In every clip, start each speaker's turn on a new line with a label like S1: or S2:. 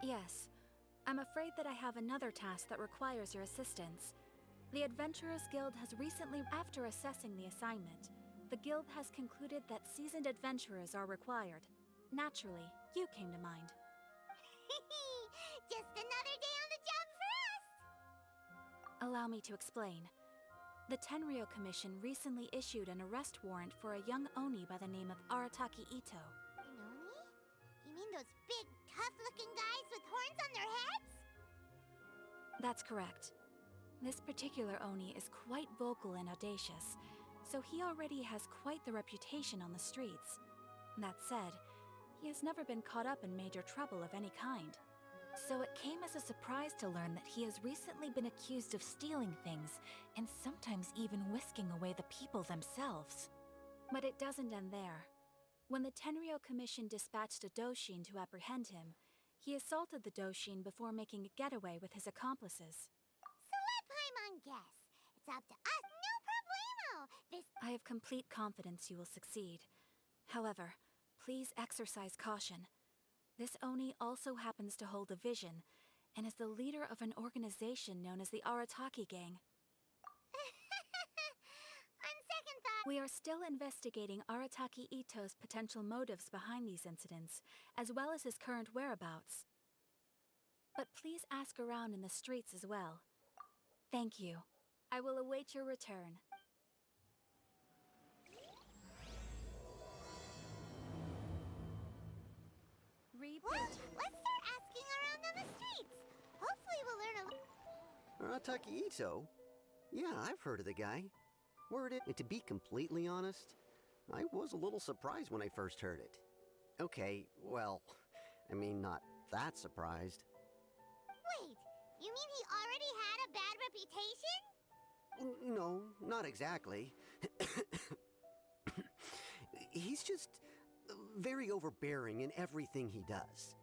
S1: Yes. I'm afraid that I have another task that requires your assistance. The Adventurers Guild has recently, after assessing the assignment, the Guild has concluded that seasoned adventurers are required. Naturally, you came to mind.
S2: Just another day on the job for us!
S1: Allow me to explain. The Tenryou Commission recently issued an arrest warrant for a young Oni by the name of Arataki Ito.
S2: An Oni? You mean those big, tough-looking guys with horns on their heads?
S1: That's correct. This particular Oni is quite vocal and audacious, so he already has quite the reputation on the streets. That said, he has never been caught up in major trouble of any kind. So it came as a surprise to learn that he has recently been accused of stealing things and sometimes even whisking away the people themselves. But it doesn't end there. When the Tenryou Commission dispatched a Doshin to apprehend him, he assaulted the Doshin before making a getaway with his accomplices.
S2: So let Paimon guess. It's up to us, no problemo!
S1: I have complete confidence you will succeed. However, please exercise caution. This Oni also happens to hold a vision, and is the leader of an organization known as the Arataki Gang.
S2: On second thought...
S1: We are still investigating Arataki Ito's potential motives behind these incidents, as well as his current whereabouts. But please ask around in the streets as well. Thank you. I will await your return.
S2: Well, let's start asking around on the streets. Hopefully we'll learn a...
S3: Arataki Ito? Yeah, I've heard of the guy. And to be completely honest, I was a little surprised when I first heard it. Okay, well, I mean, not that surprised.
S2: Wait, you mean he already had a bad reputation?
S3: No, not exactly. He's just very overbearing in everything he does.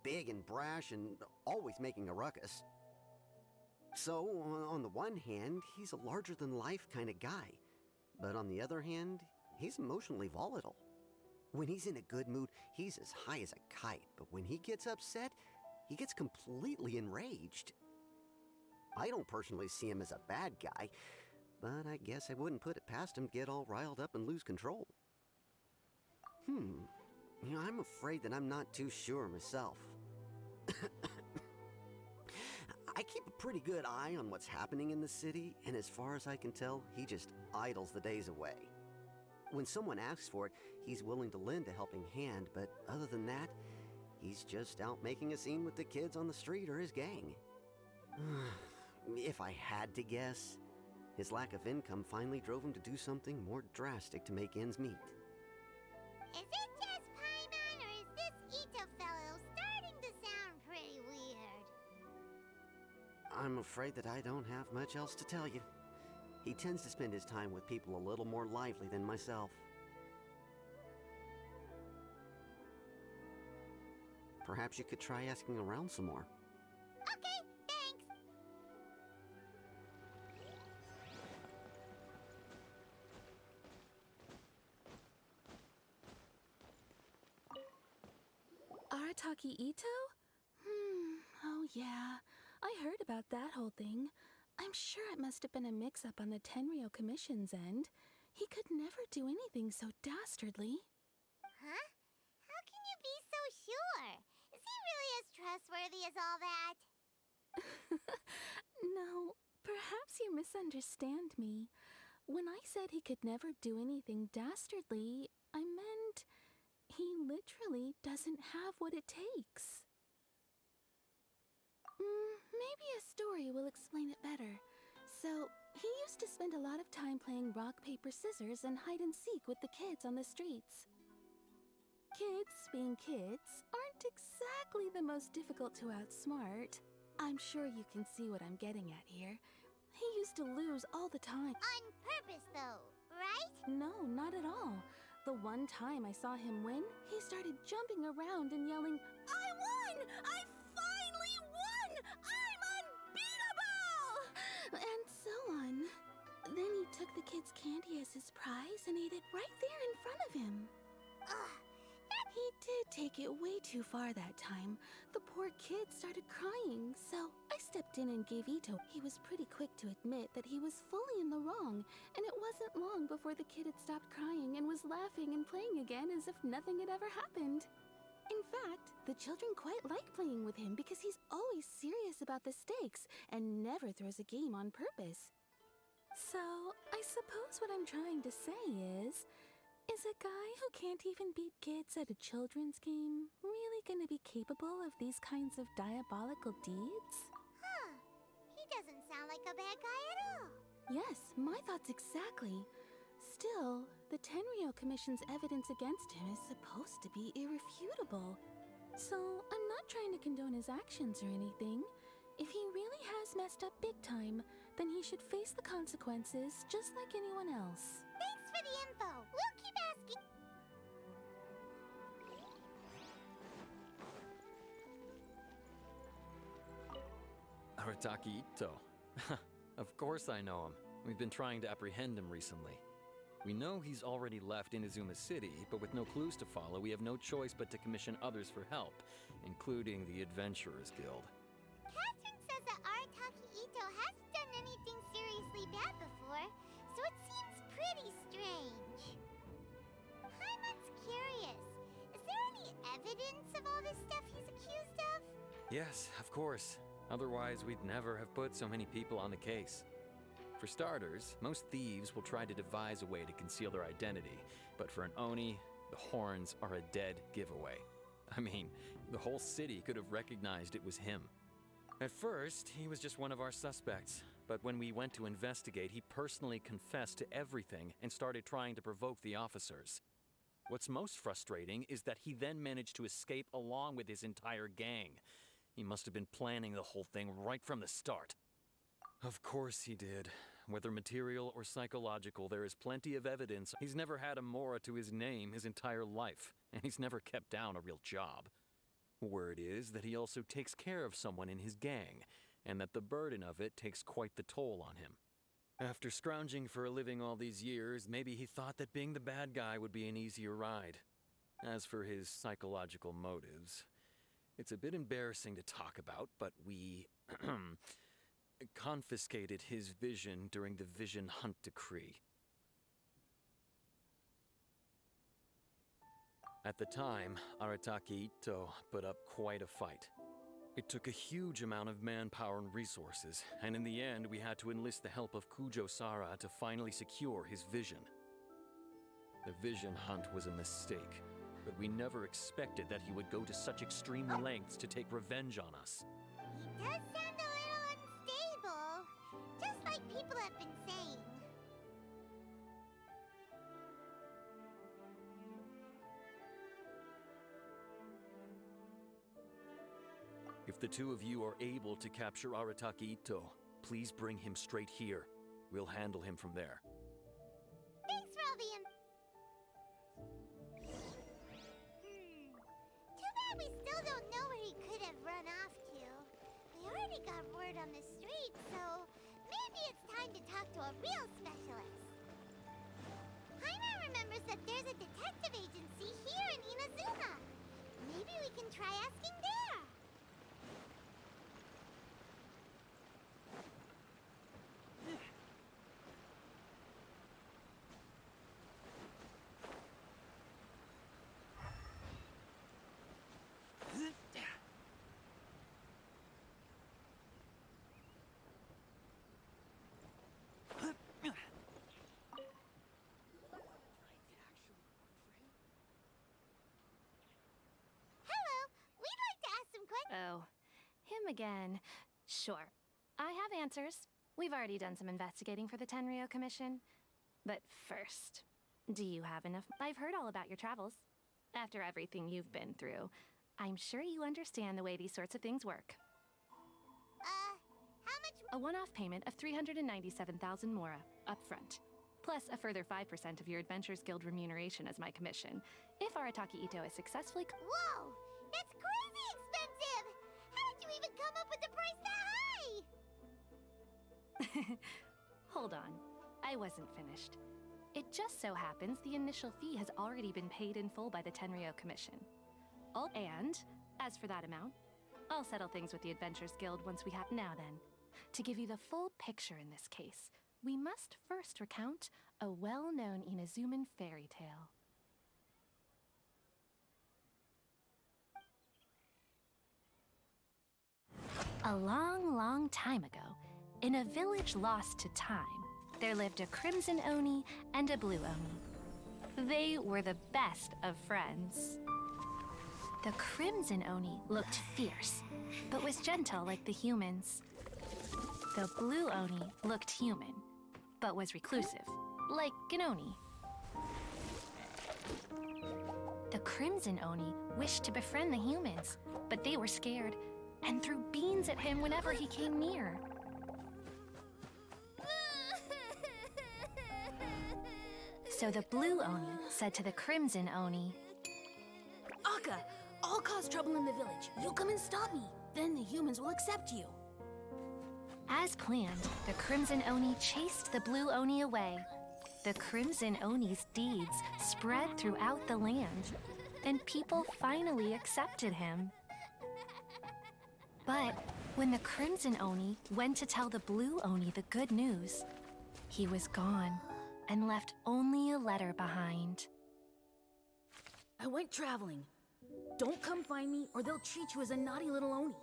S3: Big and brash and always making a ruckus. So, on the one hand, he's a larger-than-life kind of guy. But on the other hand, he's emotionally volatile. When he's in a good mood, he's as high as a kite. But when he gets upset, he gets completely enraged. I don't personally see him as a bad guy, but I guess I wouldn't put it past him to get all riled up and lose control. I'm afraid that I'm not too sure myself. I keep a pretty good eye on what's happening in the city, and as far as I can tell, he just idles the days away. When someone asks for it, he's willing to lend a helping hand, but other than that, he's just out making a scene with the kids on the street or his gang. If I had to guess, his lack of income finally drove him to do something more drastic to make ends meet.
S2: Is it just Paimon, or is this Ito fellow starting to sound pretty weird?
S3: I'm afraid that I don't have much else to tell you. He tends to spend his time with people a little more lively than myself. Perhaps you could try asking around some more.
S2: Okay, thanks.
S4: Arataki Ito? Oh yeah, I heard about that whole thing. I'm sure it must have been a mix-up on the Tenryou Commission's end. He could never do anything so dastardly.
S2: Huh? How can you be so sure? Is he really as trustworthy as all that?
S4: No, perhaps you misunderstand me. When I said he could never do anything dastardly, I meant he literally doesn't have what it takes. Maybe a story will explain it better. So, he used to spend a lot of time playing rock, paper, scissors and hide and seek with the kids on the streets. Kids, being kids, aren't exactly the most difficult to outsmart. I'm sure you can see what I'm getting at here. He used to lose all the time.
S2: On purpose, though, right?
S4: No, not at all. The one time I saw him win, he started jumping around and yelling, "I won! I finally won! I'm unbeatable!" And so on. Then he took the kid's candy as his prize and ate it right there in front of him.
S2: Ugh, that
S4: He did take it way too far that time. The poor kid started crying, so I stepped in and gave Ito. He was pretty quick to admit that he was fully in the wrong, and it wasn't long before the kid had stopped crying and was laughing and playing again as if nothing had ever happened. In fact, the children quite like playing with him because he's always serious about the stakes and never throws a game on purpose. So, I suppose what I'm trying to say is a guy who can't even beat kids at a children's game really gonna be capable of these kinds of diabolical deeds?
S2: Huh. He doesn't sound like a bad guy at all.
S4: Yes, my thoughts exactly. Still, the Tenryo Commission's evidence against him is supposed to be irrefutable. So, I'm not trying to condone his actions or anything. If he really has messed up big time, then he should face the consequences just like anyone else.
S2: Thanks for the info. We'll keep asking.
S5: Arataki Ito. Of course I know him. We've been trying to apprehend him recently. We know he's already left Inazuma City, but with no clues to follow, we have no choice but to commission others for help, including the Adventurers Guild.
S2: Catherine says that Arataki Ito hasn't done anything seriously bad before, so it seems pretty strange. Paimon's curious. Is there any evidence of all this stuff he's accused of?
S5: Yes, of course. Otherwise, we'd never have put so many people on the case. For starters, most thieves will try to devise a way to conceal their identity, but for an Oni, the horns are a dead giveaway. I mean, the whole city could have recognized it was him. At first, he was just one of our suspects, but when we went to investigate, he personally confessed to everything and started trying to provoke the officers. What's most frustrating is that he then managed to escape along with his entire gang. He must have been planning the whole thing right from the start. Of course he did. Whether material or psychological, there is plenty of evidence. He's never had a Mora to his name his entire life, and he's never kept down a real job. Word is that he also takes care of someone in his gang, and that the burden of it takes quite the toll on him. After scrounging for a living all these years, maybe he thought that being the bad guy would be an easier ride. As for his psychological motives, it's a bit embarrassing to talk about, but we confiscated his vision during the Vision Hunt Decree. At the time, Arataki Ito put up quite a fight. It took a huge amount of manpower and resources, and in the end we had to enlist the help of Kujo Sara to finally secure his vision. The Vision Hunt was a mistake, but we never expected that he would go to such extreme lengths to take revenge on us.
S2: He does sound a little unstable, just like people have been saying.
S5: If the two of you are able to capture Arataki Ito, please bring him straight here. We'll handle him from there.
S2: Thanks for all the Too bad we still don't know where he could have run off to. We already got word on the street, so maybe it's time to talk to a real specialist. Paimon remembers that there's a detective agency here in Inazuma. Maybe we can try asking there.
S6: Oh, him again. Sure. I have answers. We've already done some investigating for the Tenryo Commission. But first, do you have enough? I've heard all about your travels. After everything you've been through, I'm sure you understand the way these sorts of things work.
S2: How much?
S6: A one-off payment of 397,000 Mora, up front. Plus a further 5% of your Adventurers Guild remuneration as my commission, if Arataki Ito is successfully
S2: Whoa! That's crazy expensive! How did you even come up with the price that high?
S6: Hold on. I wasn't finished. It just so happens the initial fee has already been paid in full by the Tenryo Commission. And, as for that amount, I'll settle things with the Adventurers Guild once we have. Now then, to give you the full picture in this case, we must first recount a well-known Inazuman fairy tale. A long, long time ago, in a village lost to time, there lived a Crimson Oni and a Blue Oni. They were the best of friends. The Crimson Oni looked fierce, but was gentle like the humans. The Blue Oni looked human, but was reclusive, like an Oni. The Crimson Oni wished to befriend the humans, but they were scared and threw beans at him whenever he came near. So the Blue Oni said to the Crimson Oni,
S4: Akka, I'll cause trouble in the village. You come and stop me. Then the humans will accept you.
S6: As planned, the Crimson Oni chased the Blue Oni away. The Crimson Oni's deeds spread throughout the land, and people finally accepted him. But when the Crimson Oni went to tell the Blue Oni the good news, he was gone and left only a letter behind.
S4: I went traveling. Don't come find me or they'll treat you as a naughty little Oni.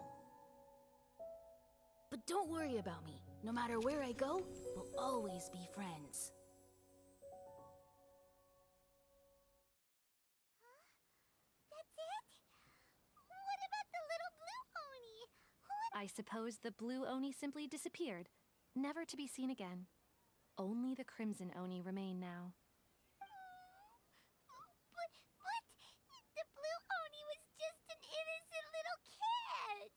S4: But don't worry about me. No matter where I go, we'll always be friends.
S2: That's it? What about the little blue Oni?
S6: I suppose the Blue Oni simply disappeared, never to be seen again. Only the Crimson Oni remain now.
S2: But the blue Oni was just an innocent little kid.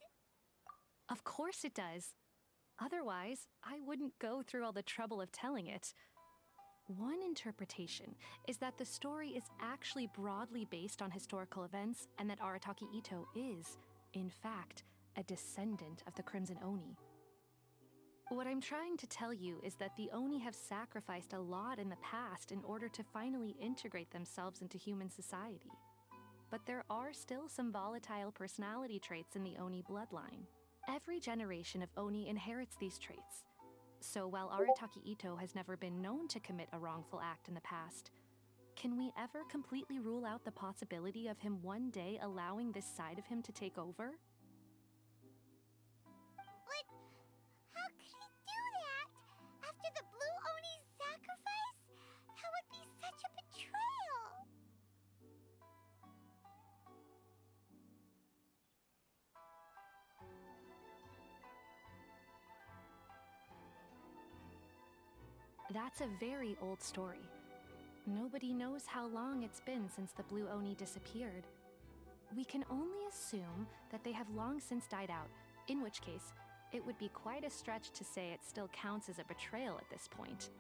S6: Of course it does. Otherwise, I wouldn't go through all the trouble of telling it. One interpretation is that the story is actually broadly based on historical events and that Arataki Itto is, in fact, a descendant of the Crimson Oni. What I'm trying to tell you is that the Oni have sacrificed a lot in the past in order to finally integrate themselves into human society. But there are still some volatile personality traits in the Oni bloodline. Every generation of Oni inherits these traits. So while Arataki Itto has never been known to commit a wrongful act in the past, can we ever completely rule out the possibility of him one day allowing this side of him to take over?
S2: But how could he do that? After the blue Oni's sacrifice? That would be such a betrayal.
S6: That's a very old story. Nobody knows how long it's been since the Blue Oni disappeared. We can only assume that they have long since died out, in which case, it would be quite a stretch to say it still counts as a betrayal at this point.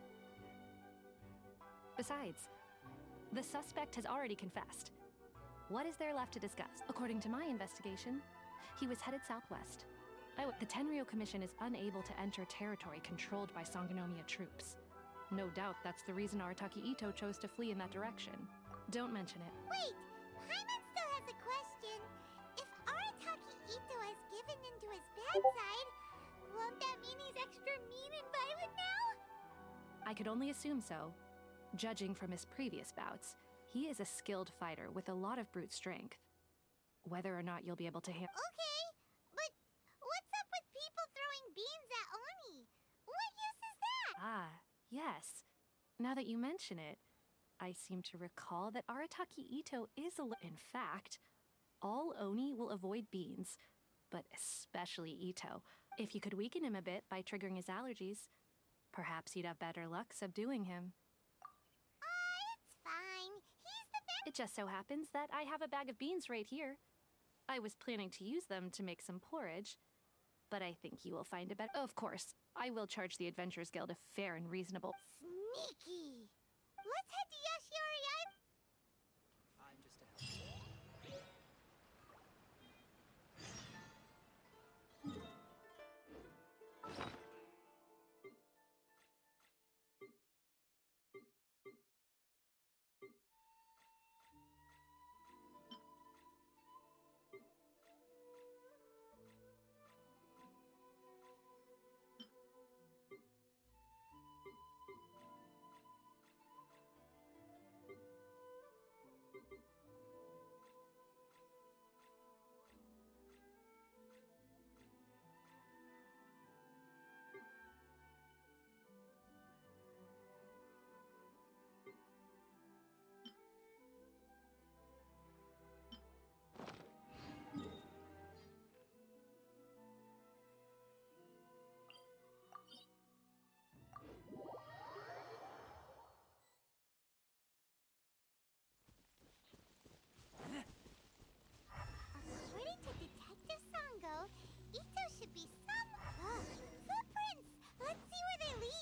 S6: Besides, the suspect has already confessed. What is there left to discuss? According to my investigation, he was headed southwest. The Tenryo Commission is unable to enter territory controlled by Sangonomiya troops. No doubt that's the reason Arataki Itto chose to flee in that direction. Don't mention it.
S2: Wait, Paimon still has a question. If Arataki Itto has given in to his bad side, won't that mean he's extra mean and violent now?
S6: I could only assume so. Judging from his previous bouts, he is a skilled fighter with a lot of brute strength. Whether or not you'll be able to handle.
S2: Okay, but what's up with people throwing beans at Oni? What use is that?
S6: Ah, yes. Now that you mention it, I seem to recall that Arataki Itto is in fact, all Oni will avoid beans, but especially Itto. If you could weaken him a bit by triggering his allergies, perhaps you'd have better luck subduing him.
S2: It's fine. He's the best.
S6: It just so happens that I have a bag of beans right here. I was planning to use them to make some porridge, but I think you will find a better. Of course, I will charge the Adventurers Guild a fair and reasonable.
S2: Sneaky. Let's head to Yashiori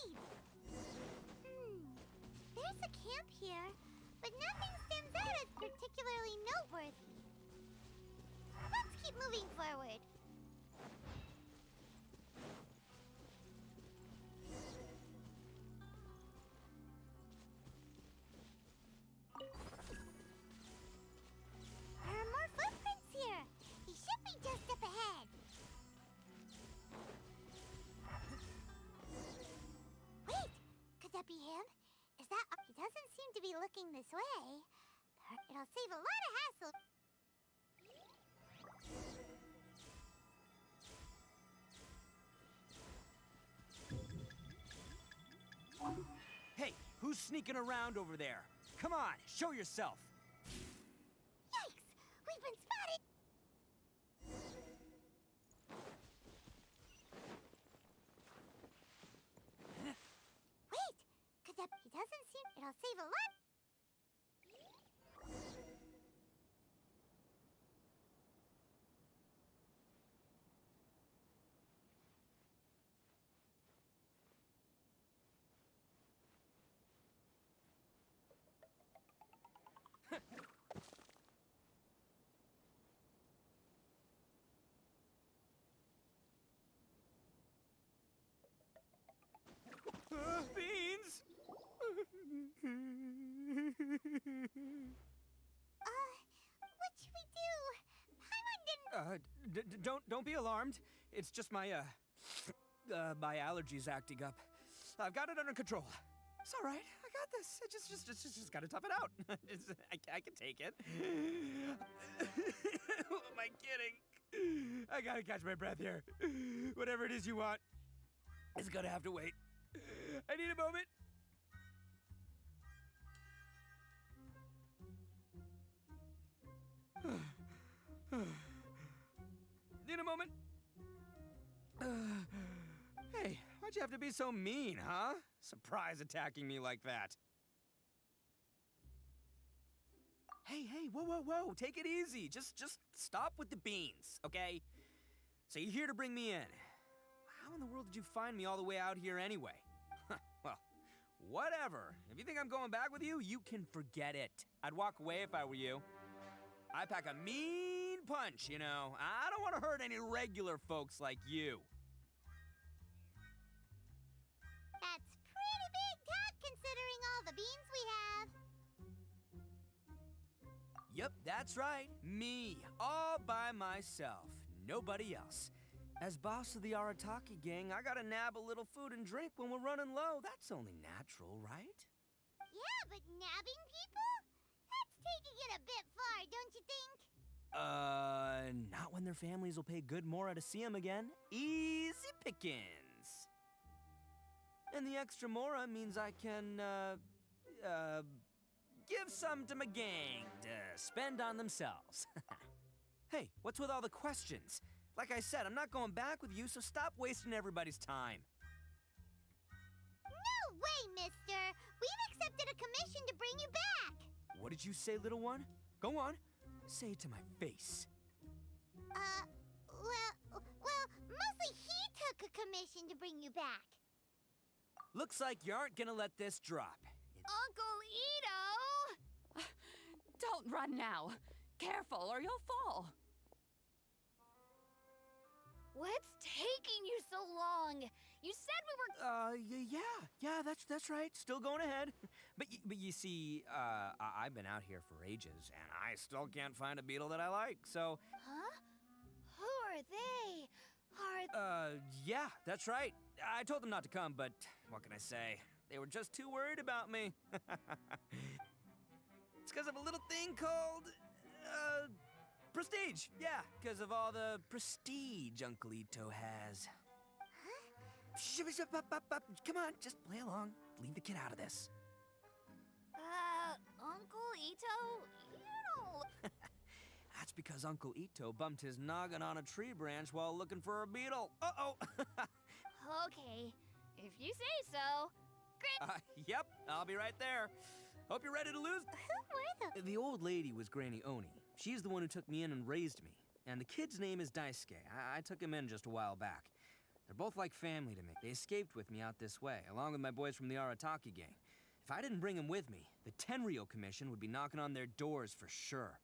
S2: need? There's a camp here, but nothing stands out as particularly noteworthy. Let's keep moving forward. There are more footprints here. He should be just up ahead. Wait, could that be him? Is that... He doesn't seem to be looking this way. But it'll save a lot of hassle.
S7: Hey, who's sneaking around over there? Come on, show yourself.
S2: Yikes! We've been spotted! Wait! Could that... He doesn't seem... It'll save a lot...
S7: Beans!
S2: What should we do? Paimon didn't...
S7: Don't be alarmed. It's just my my allergies acting up. I've got it under control. It's all right. I got this. I just gotta tough it out. I can take it. Who am I kidding? I gotta catch my breath here. Whatever it is you want, it's gonna have to wait. I need a moment. Need a moment. Hey, why'd you have to be so mean, huh? Surprise attacking me like that. Hey, whoa. Take it easy. Just stop with the beans, okay? So you're here to bring me in. How in the world did you find me all the way out here anyway? Well, whatever. If you think I'm going back with you, you can forget it. I'd walk away if I were you. I pack a mean punch, you know. I don't want to hurt any regular folks like you.
S2: That's pretty big talk considering all the beans we have.
S7: Yep, that's right. Me, all by myself. Nobody else. As boss of the Arataki gang, I gotta nab a little food and drink when we're running low. That's only natural, right?
S2: Yeah, but nabbing people? That's taking it a bit far, don't you think?
S7: Not when their families will pay good Mora to see them again. Easy pickings. And the extra Mora means I can, give some to my gang to spend on themselves. Hey, what's with all the questions? Like I said, I'm not going back with you, so stop wasting everybody's time.
S2: No way, mister! We've accepted a commission to bring you back!
S7: What did you say, little one? Go on. Say it to my face.
S2: Well, mostly he took a commission to bring you back.
S7: Looks like you aren't gonna let this drop.
S8: Uncle Ito! Don't run now. Careful or you'll fall.
S6: What's taking you so long? You said we were...
S7: Yeah, that's right. Still going ahead. But you see, I've been out here for ages, and I still can't find a beetle that I like, so...
S6: Huh? Who are they?
S7: Yeah, that's right. I told them not to come, but what can I say? They were just too worried about me. It's because of a little thing called, prestige. Yeah, because of all the prestige Uncle Ito has. Come on, just play along. Leave the kid out of this.
S6: Uncle Ito? You don't...
S7: That's because Uncle Ito bumped his noggin on a tree branch while looking for a beetle. Uh-oh!
S6: Okay, if you say so.
S7: Yep, I'll be right there. Hope you're ready to lose.
S2: Who were
S7: The old lady was Granny Oni. She's the one who took me in and raised me. And the kid's name is Daisuke. I took him in just a while back. They're both like family to me. They escaped with me out this way, along with my boys from the Arataki gang. If I didn't bring them with me, the Tenryo Commission would be knocking on their doors for sure.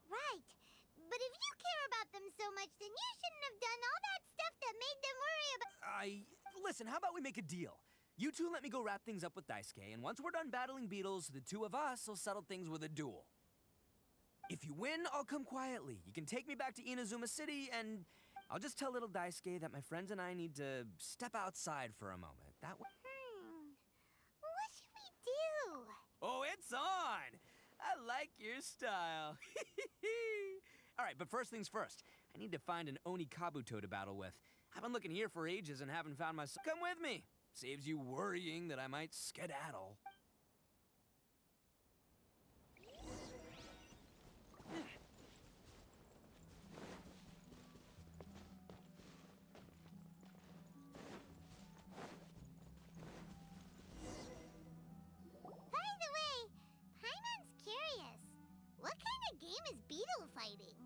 S2: Right. But if you care about them so much, then you shouldn't have done all that stuff that made them worry about.
S7: Listen, how about we make a deal? You two let me go wrap things up with Daisuke, and once we're done battling beetles, the two of us will settle things with a duel. If you win, I'll come quietly. You can take me back to Inazuma City, and I'll just tell little Daisuke that my friends and I need to step outside for a moment. That way.
S2: What should we do?
S7: Oh, it's on! I like your style. All right, but first things first. I need to find an Oni Kabuto to battle with. I've been looking here for ages and haven't found myself. Come with me. Saves you worrying that I might skedaddle.
S2: By the way, Paimon's curious. What kind of game is beetle fighting?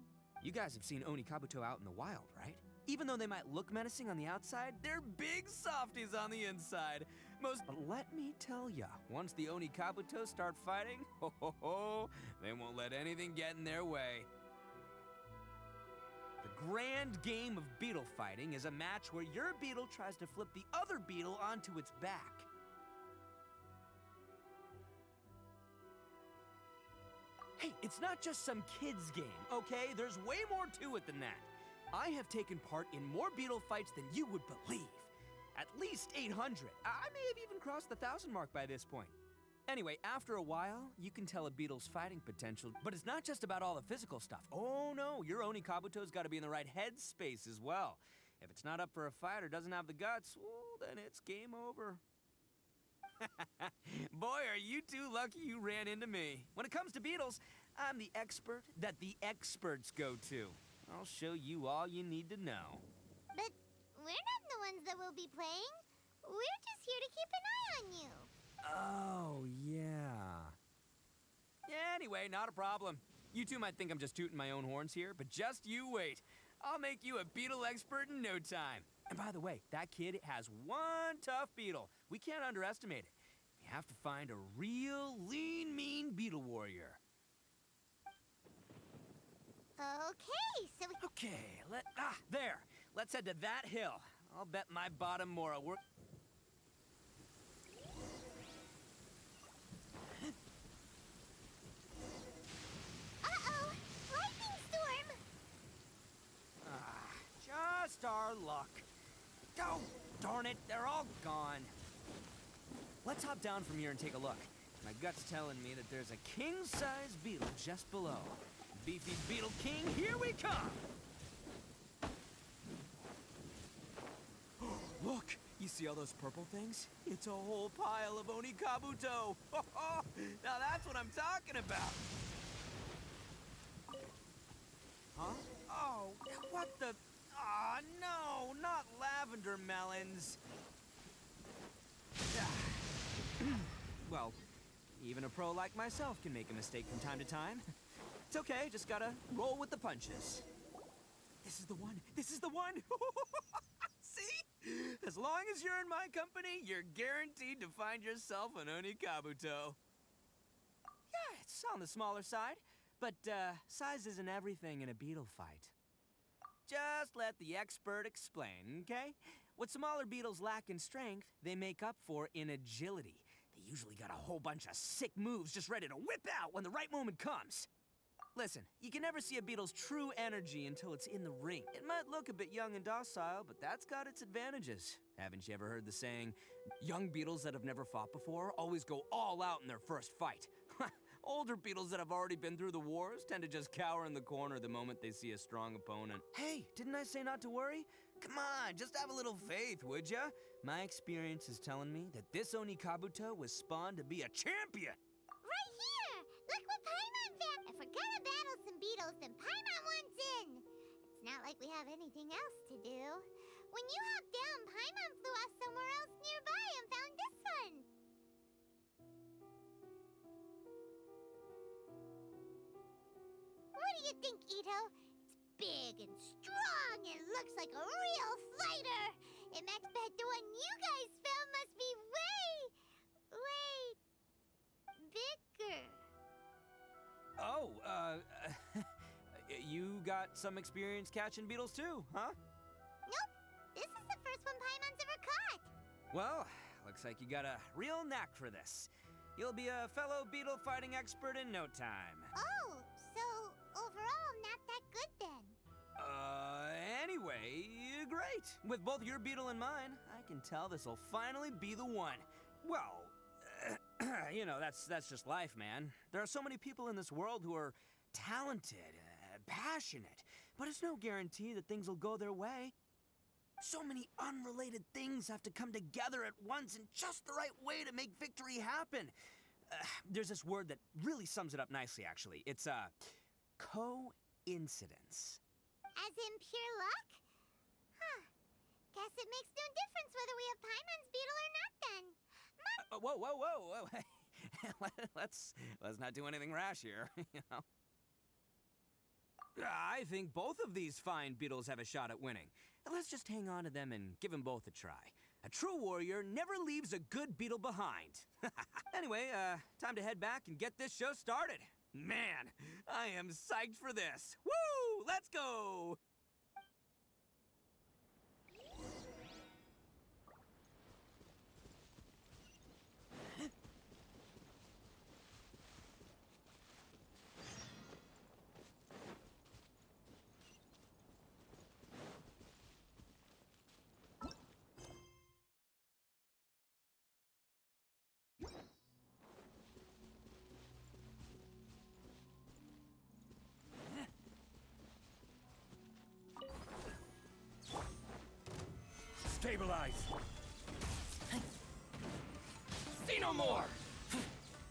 S7: You guys have seen Oni Kabuto out in the wild, right? Even though they might look menacing on the outside, they're big softies on the inside. But let me tell ya, once the Oni Kabuto start fighting, they won't let anything get in their way. The grand game of beetle fighting is a match where your beetle tries to flip the other beetle onto its back. Hey, it's not just some kid's game, okay? There's way more to it than that. I have taken part in more beetle fights than you would believe. At least 800. I may have even crossed the 1,000 mark by this point. Anyway, after a while, you can tell a beetle's fighting potential, but it's not just about all the physical stuff. Oh no, your Oni Kabuto's gotta be in the right headspace as well. If it's not up for a fight or doesn't have the guts, well, then it's game over. Boy, are you two lucky you ran into me. When it comes to beetles, I'm the expert that the experts go to. I'll show you all you need to know.
S2: But we're not the ones that will be playing. We're just here to keep an eye on you.
S7: Oh, yeah. Anyway, not a problem. You two might think I'm just tooting my own horns here, but just you wait. I'll make you a beetle expert in no time. And by the way, that kid has one tough beetle. We can't underestimate it. We have to find a real lean, mean beetle warrior.
S2: Okay, so we...
S7: Okay, there. Let's head to that hill. I'll bet my bottom more will work.
S2: Uh-oh! Lightning storm!
S7: Just our luck. Oh, darn it, they're all gone. Let's hop down from here and take a look. My gut's telling me that there's a king-size beetle just below. Beefy Beetle King, here we come! Look, you see all those purple things? It's a whole pile of Oni Kabuto. Now that's what I'm talking about. Huh? Oh, what the... Ah, no, not lavender melons. Well, even a pro like myself can make a mistake from time to time. It's okay, just gotta roll with the punches. This is the one! This is the one! See? As long as you're in my company, you're guaranteed to find yourself an Oni Kabuto. Yeah, it's on the smaller side, but size isn't everything in a beetle fight. Just let the expert explain, okay? What smaller beetles lack in strength, they make up for in agility. They usually got a whole bunch of sick moves just ready to whip out when the right moment comes. Listen, you can never see a beetle's true energy until it's in the ring. It might look a bit young and docile, but that's got its advantages. Haven't you ever heard the saying, young beetles that have never fought before always go all out in their first fight? Older beetles that have already been through the wars tend to just cower in the corner the moment they see a strong opponent. Hey, didn't I say not to worry? Come on, just have a little faith, would ya? My experience is telling me that this Oni Kabuto was spawned to be a champion.
S2: Right here! Look what Paimon found! If we're gonna battle some beetles, then Paimon wants in! It's not like we have anything else to do. When you hopped down, Paimon flew off somewhere else nearby and found this one! you think, Ito? It's big and strong and looks like a real fighter. And Max bet the one you guys found must be way bigger.
S7: Oh, you got some experience catching beetles too, huh?
S2: Nope, this is the first one Paimon's ever caught.
S7: Well, looks like you got a real knack for this. You'll be a fellow beetle fighting expert in no time.
S2: Oh, so overall not that good then.
S7: Anyway, great. With both your beetle and mine, I can tell this'll finally be the one. Well, you know, that's just life, man. There are so many people in this world who are talented, passionate, but it's no guarantee that things will go their way. So many unrelated things have to come together at once in just the right way to make victory happen. There's this word that really sums it up nicely, actually. It's, coincidence.
S2: As in pure luck? Huh. Guess it makes no difference whether we have Paimon's beetle or not then.
S7: Whoa. let's not do anything rash here, you know. I think both of these fine beetles have a shot at winning. Let's just hang on to them and give them both a try. A true warrior never leaves a good beetle behind. Anyway, time to head back and get this show started. Man, I am psyched for this. Woo! Let's go!
S5: Stabilize! See no more!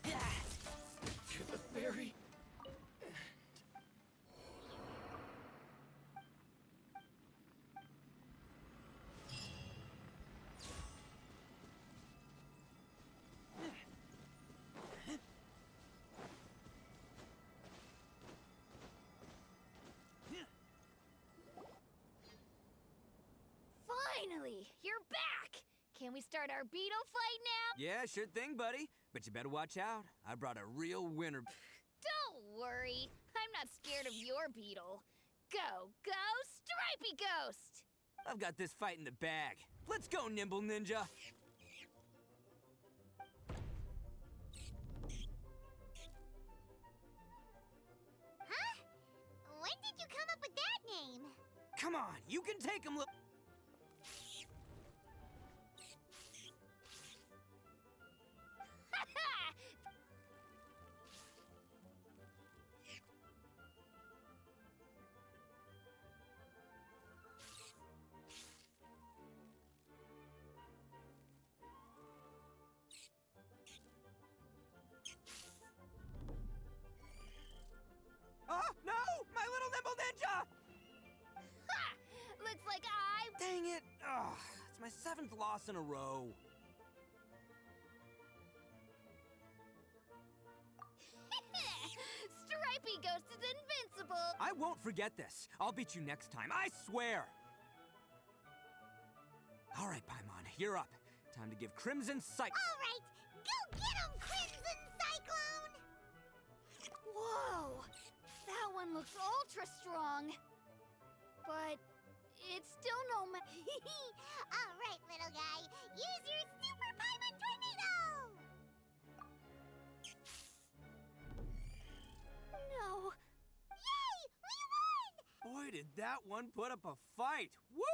S5: To the ferry.
S6: Finally, you're back! Can we start our beetle fight now?
S7: Yeah, sure thing, buddy. But you better watch out. I brought a real winner.
S6: Don't worry, I'm not scared of your beetle. Go, Stripey Ghost!
S7: I've got this fight in the bag. Let's go, Nimble Ninja.
S2: Huh? When did you come up with that name?
S7: Come on, you can take him, Oh, no! My little Nimble Ninja!
S6: Ha! Looks like I...
S7: Dang it! Ugh, it's my 7th loss in a row.
S6: Stripey Ghost is invincible!
S7: I won't forget this. I'll beat you next time, I swear! All right, Paimon, you're up. Time to give Crimson Sight.
S2: All right, go get him, Crimson Cyclone!
S6: Whoa! That one looks ultra strong. But it's still no ma-
S2: All right, little guy, use your Super Paimon Tornado!
S6: No.
S2: Yay, we won!
S7: Boy, did that one put up a fight. Woo!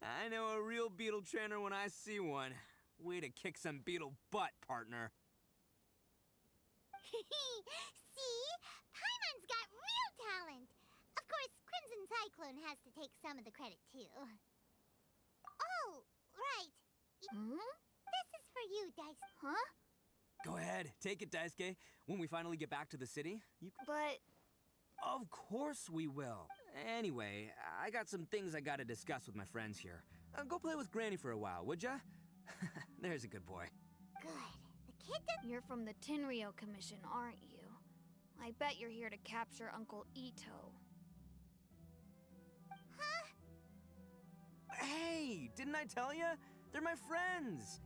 S7: I know a real beetle trainer when I see one. Way to kick some beetle butt, partner.
S2: See? Paimon's got real talent. Of course, Crimson Cyclone has to take some of the credit, too. Oh, right.
S6: Hmm?
S2: This is for you, Dice.
S6: Huh?
S7: Go ahead, take it, Daisuke. When we finally get back to the city, you can...
S6: But...
S7: Of course we will. Anyway, I got some things I gotta discuss with my friends here. Go play with Granny for a while, would ya? There's a good boy.
S2: Good. The kid does...
S6: You're from the Tenryo Commission, aren't you?
S9: I bet you're here to capture Uncle Ito.
S7: Hey, didn't I tell you? They're my friends.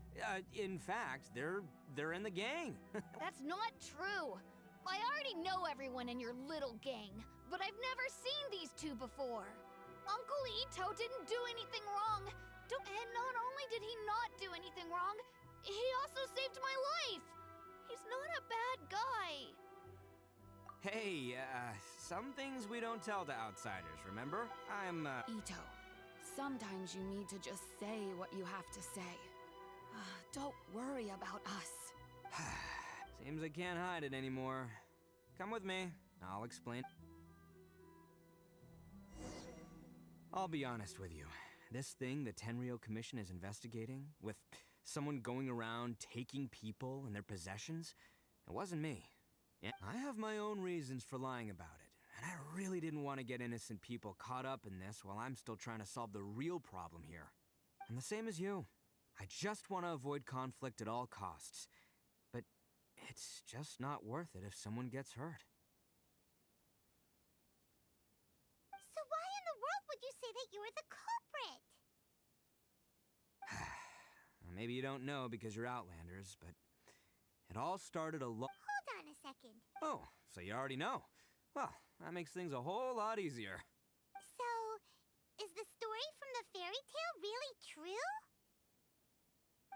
S7: In fact, they're in the gang.
S9: That's not true. I already know everyone in your little gang, but I've never seen these two before. Uncle Ito didn't do anything wrong. And not only did he not do anything wrong, he also saved my life. He's not a bad guy.
S7: Hey, some things we don't tell to outsiders, remember?
S8: Ito, sometimes you need to just say what you have to say. Don't worry about us.
S7: Seems I can't hide it anymore. Come with me. I'll explain. I'll be honest with you. This thing the Tenryo Commission is investigating, with someone going around taking people and their possessions, it wasn't me. Yeah, I have my own reasons for lying about it, and I really didn't want to get innocent people caught up in this while I'm still trying to solve the real problem here. And the same as you. I just want to avoid conflict at all costs. But it's just not worth it if someone gets hurt.
S2: So why in the world would you say that you were the culprit?
S7: Maybe you don't know because you're Outlanders, but it all started
S2: Hold on a second.
S7: Oh, so you already know. Well, that makes things a whole lot easier.
S2: So, is the story from the fairy tale really true?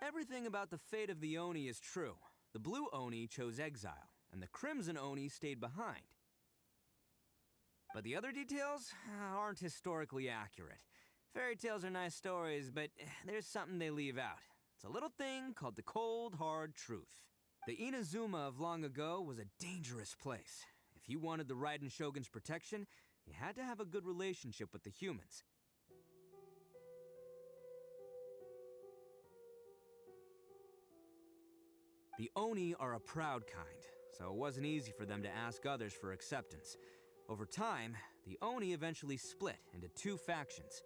S7: Everything about the fate of the Oni is true. The Blue Oni chose exile, and the Crimson Oni stayed behind. But the other details aren't historically accurate. Fairy tales are nice stories, but there's something they leave out. It's a little thing called the cold, hard truth. The Inazuma of long ago was a dangerous place. If you wanted the Raiden Shogun's protection, you had to have a good relationship with the humans. The Oni are a proud kind, so it wasn't easy for them to ask others for acceptance. Over time, the Oni eventually split into two factions.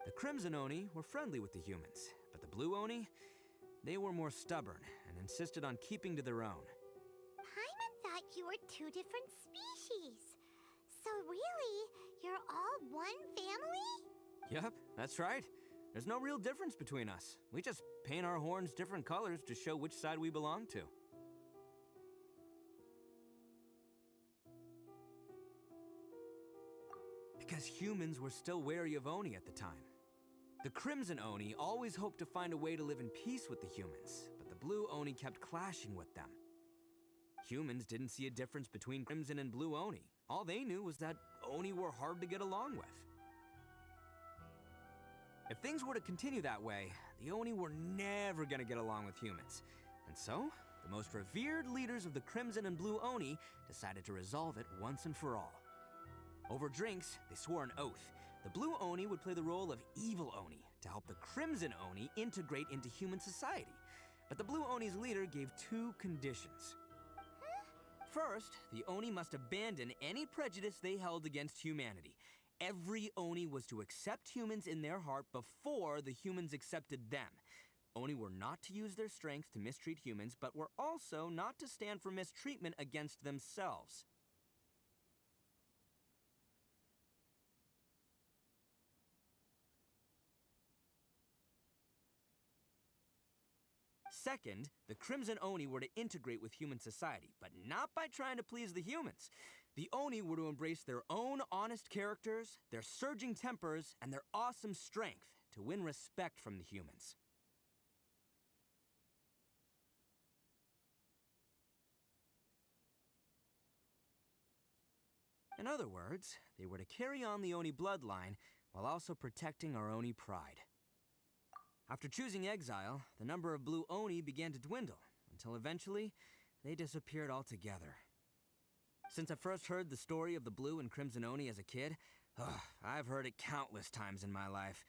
S7: The Crimson Oni were friendly with the humans, but the Blue Oni, they were more stubborn and insisted on keeping to their own.
S2: Paimon thought you were two different species. So really, you're all one family?
S7: Yep, that's right. There's no real difference between us. We just paint our horns different colors to show which side we belong to. Because humans were still wary of Oni at the time. The Crimson Oni always hoped to find a way to live in peace with the humans, but the Blue Oni kept clashing with them. Humans didn't see a difference between Crimson and Blue Oni. All they knew was that Oni were hard to get along with. If things were to continue that way, the Oni were never gonna get along with humans. And so, the most revered leaders of the Crimson and Blue Oni decided to resolve it once and for all. Over drinks, they swore an oath. The Blue Oni would play the role of evil Oni to help the Crimson Oni integrate into human society. But the Blue Oni's leader gave two conditions. First, the Oni must abandon any prejudice they held against humanity. Every Oni was to accept humans in their heart before the humans accepted them. Oni were not to use their strength to mistreat humans, but were also not to stand for mistreatment against themselves. Second, the Crimson Oni were to integrate with human society, but not by trying to please the humans. The Oni were to embrace their own honest characters, their surging tempers, and their awesome strength to win respect from the humans. In other words, they were to carry on the Oni bloodline while also protecting our Oni pride. After choosing exile, the number of Blue Oni began to dwindle, until eventually, they disappeared altogether. Since I first heard the story of the Blue and Crimson Oni as a kid, I've heard it countless times in my life.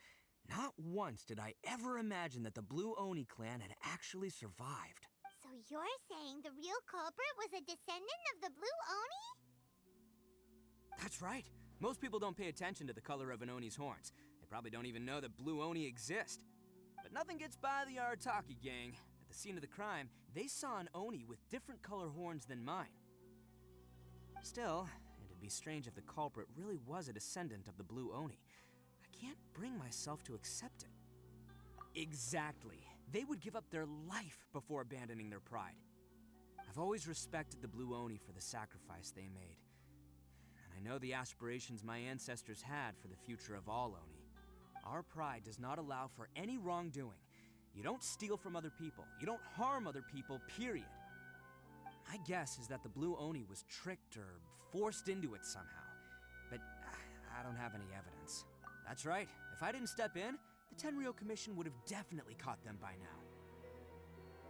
S7: Not once did I ever imagine that the Blue Oni clan had actually survived.
S2: So you're saying the real culprit was a descendant of the Blue Oni?
S7: That's right. Most people don't pay attention to the color of an Oni's horns. They probably don't even know that Blue Oni exist. But nothing gets by the Arataki gang. At the scene of the crime, they saw an Oni with different color horns than mine. Still, it'd be strange if the culprit really was a descendant of the Blue Oni. I can't bring myself to accept it. Exactly. They would give up their life before abandoning their pride. I've always respected the Blue Oni for the sacrifice they made. And I know the aspirations my ancestors had for the future of all Oni. Our pride does not allow for any wrongdoing. You don't steal from other people. You don't harm other people, period. My guess is that the Blue Oni was tricked or forced into it somehow. But I don't have any evidence. That's right. If I didn't step in, the Tenryo Commission would have definitely caught them by now.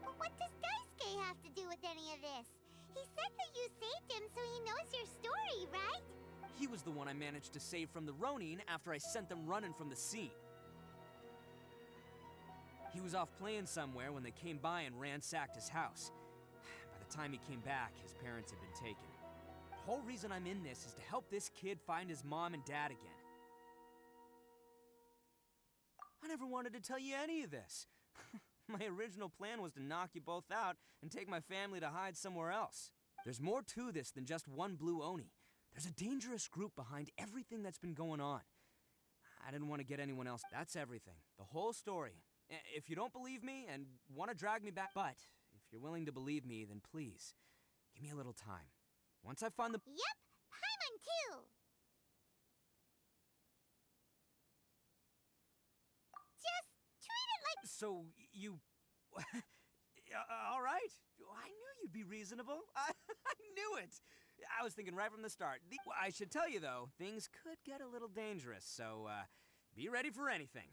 S2: But what does Daisuke have to do with any of this? He said that you saved him so he knows your story, right?
S7: He was the one I managed to save from the Ronin after I sent them running from the scene. He was off playing somewhere when they came by and ransacked his house. By the time he came back, his parents had been taken. The whole reason I'm in this is to help this kid find his mom and dad again. I never wanted to tell you any of this. My original plan was to knock you both out and take my family to hide somewhere else. There's more to this than just one Blue Oni. There's a dangerous group behind everything that's been going on. I didn't want to get anyone else. That's everything. The whole story. If you don't believe me and want to drag me back, but if you're willing to believe me, then please, give me a little time. Once I find the...
S2: Yep, Paimon too! Just treat it like...
S7: So, you... all right. I knew you'd be reasonable. I knew it. I was thinking right from the start. I should tell you, though, things could get a little dangerous, so, be ready for anything.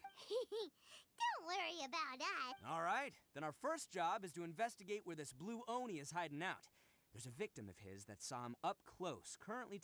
S2: Don't worry about us.
S7: All right. Then our first job is to investigate where this Blue Oni is hiding out. There's a victim of his that saw him up close, currently...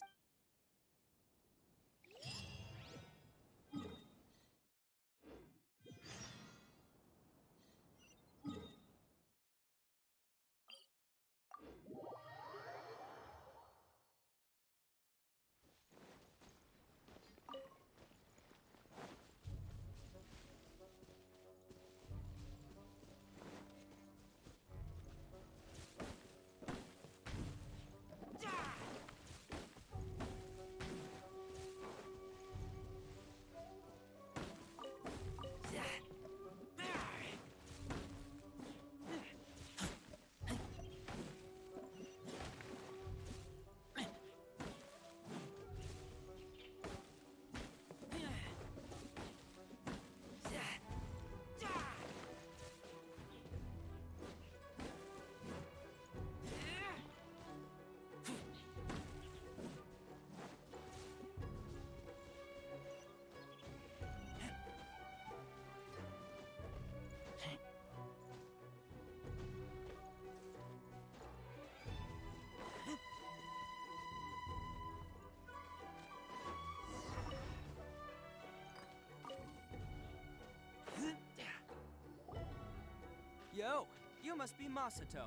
S7: Yo, you must be Masato.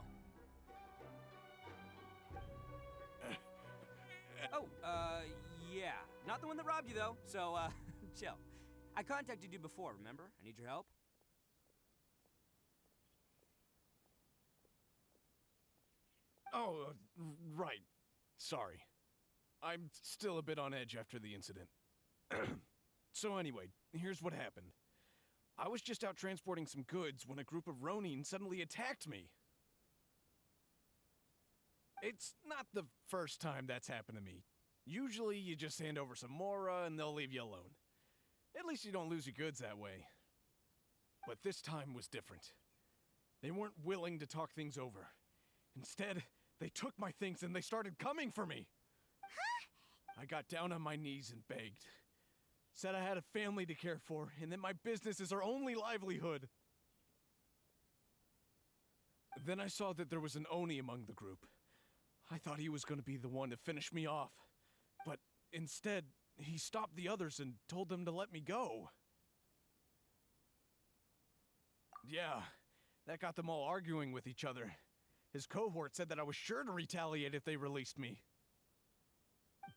S7: Oh, yeah. Not the one that robbed you, though, so, chill. I contacted you before, remember? I need your help.
S10: Oh, right. Sorry. I'm still a bit on edge after the incident. So anyway, here's what happened. I was just out transporting some goods when a group of Ronin suddenly attacked me. It's not the first time that's happened to me. Usually you just hand over some Mora and they'll leave you alone. At least you don't lose your goods that way. But this time was different. They weren't willing to talk things over. Instead, they took my things and they started coming for me. Huh? I got down on my knees and begged. Said I had a family to care for, and that my business is our only livelihood. Then I saw that there was an Oni among the group. I thought he was going to be the one to finish me off. But instead, he stopped the others and told them to let me go. Yeah, that got them all arguing with each other. His cohort said that I was sure to retaliate if they released me.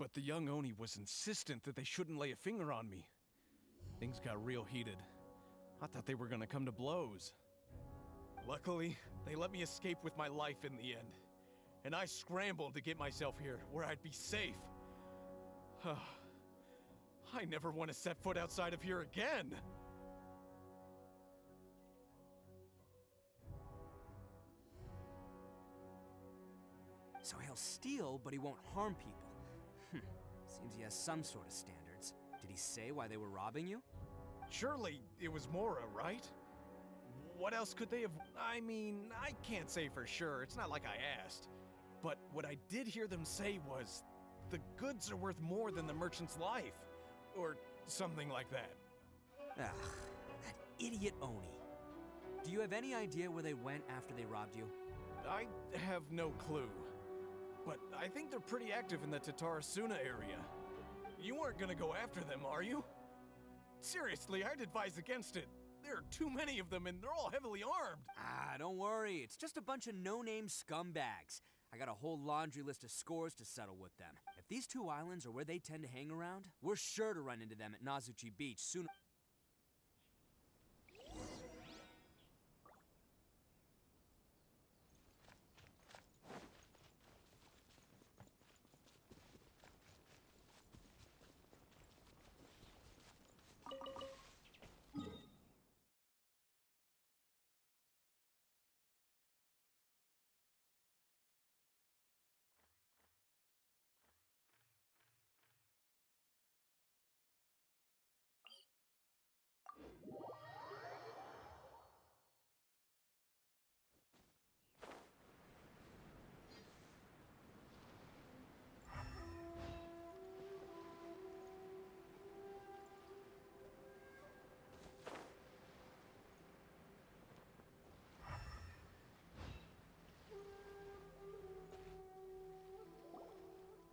S10: But the young Oni was insistent that they shouldn't lay a finger on me. Things got real heated. I thought they were gonna come to blows. Luckily, they let me escape with my life in the end. and I scrambled to get myself here where I'd be safe. I never want to set foot outside of here again.
S7: So he'll steal, but he won't harm people. Seems he has some sort of standards. Did he say why they were robbing you?
S10: Surely it was Mora, right? What else could they have... I mean, I can't say for sure. It's not like I asked. But what I did hear them say was, the goods are worth more than the merchant's life. Or something like that.
S7: Ugh, that idiot Oni. Do you have any idea where they went after they robbed you?
S10: I have no clue. But I think they're pretty active in the Tatarasuna area. You aren't gonna go after them, are you? Seriously, I'd advise against it. There are too many of them and they're all heavily armed.
S7: Don't worry. It's just a bunch of no-name scumbags. I got a whole laundry list of scores to settle with them. If these two islands are where they tend to hang around, we're sure to run into them at Nazuchi Beach soon.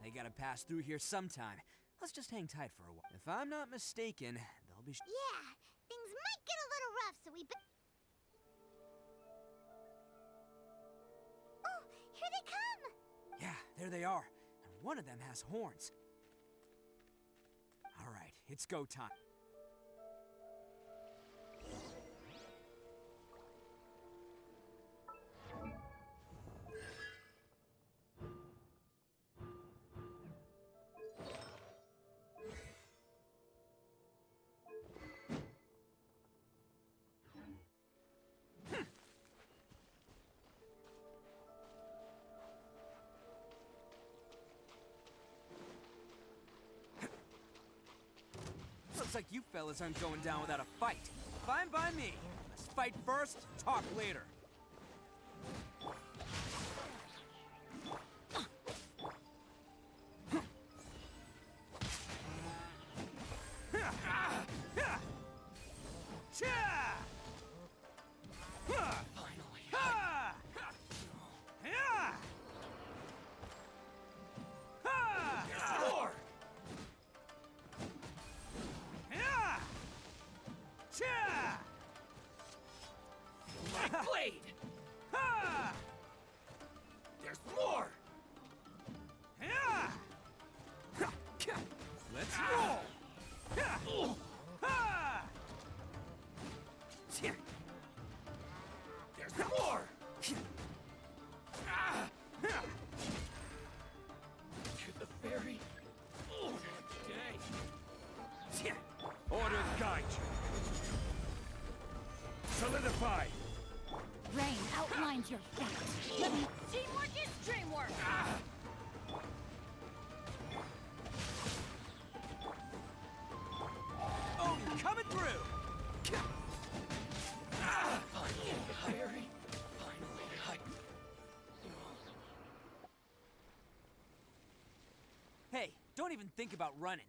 S7: They gotta pass through here sometime. Let's just hang tight for a while. If I'm not mistaken, they'll be...
S2: Yeah, things might get a little rough, so we Oh, here they come!
S7: Yeah, there they are. And one of them has horns. All right, it's go time. Looks like you fellas aren't going down without a fight. Fine by me. Let's fight first, talk later.
S10: Blade! Ha! There's more!
S7: Let's roll!
S10: There's more! To the very day. Order guide you. Solidify!
S9: Rain outlines your fate. Teamwork is dreamwork!
S7: Oh, coming through!
S10: Finally,
S7: Hey, don't even think about running.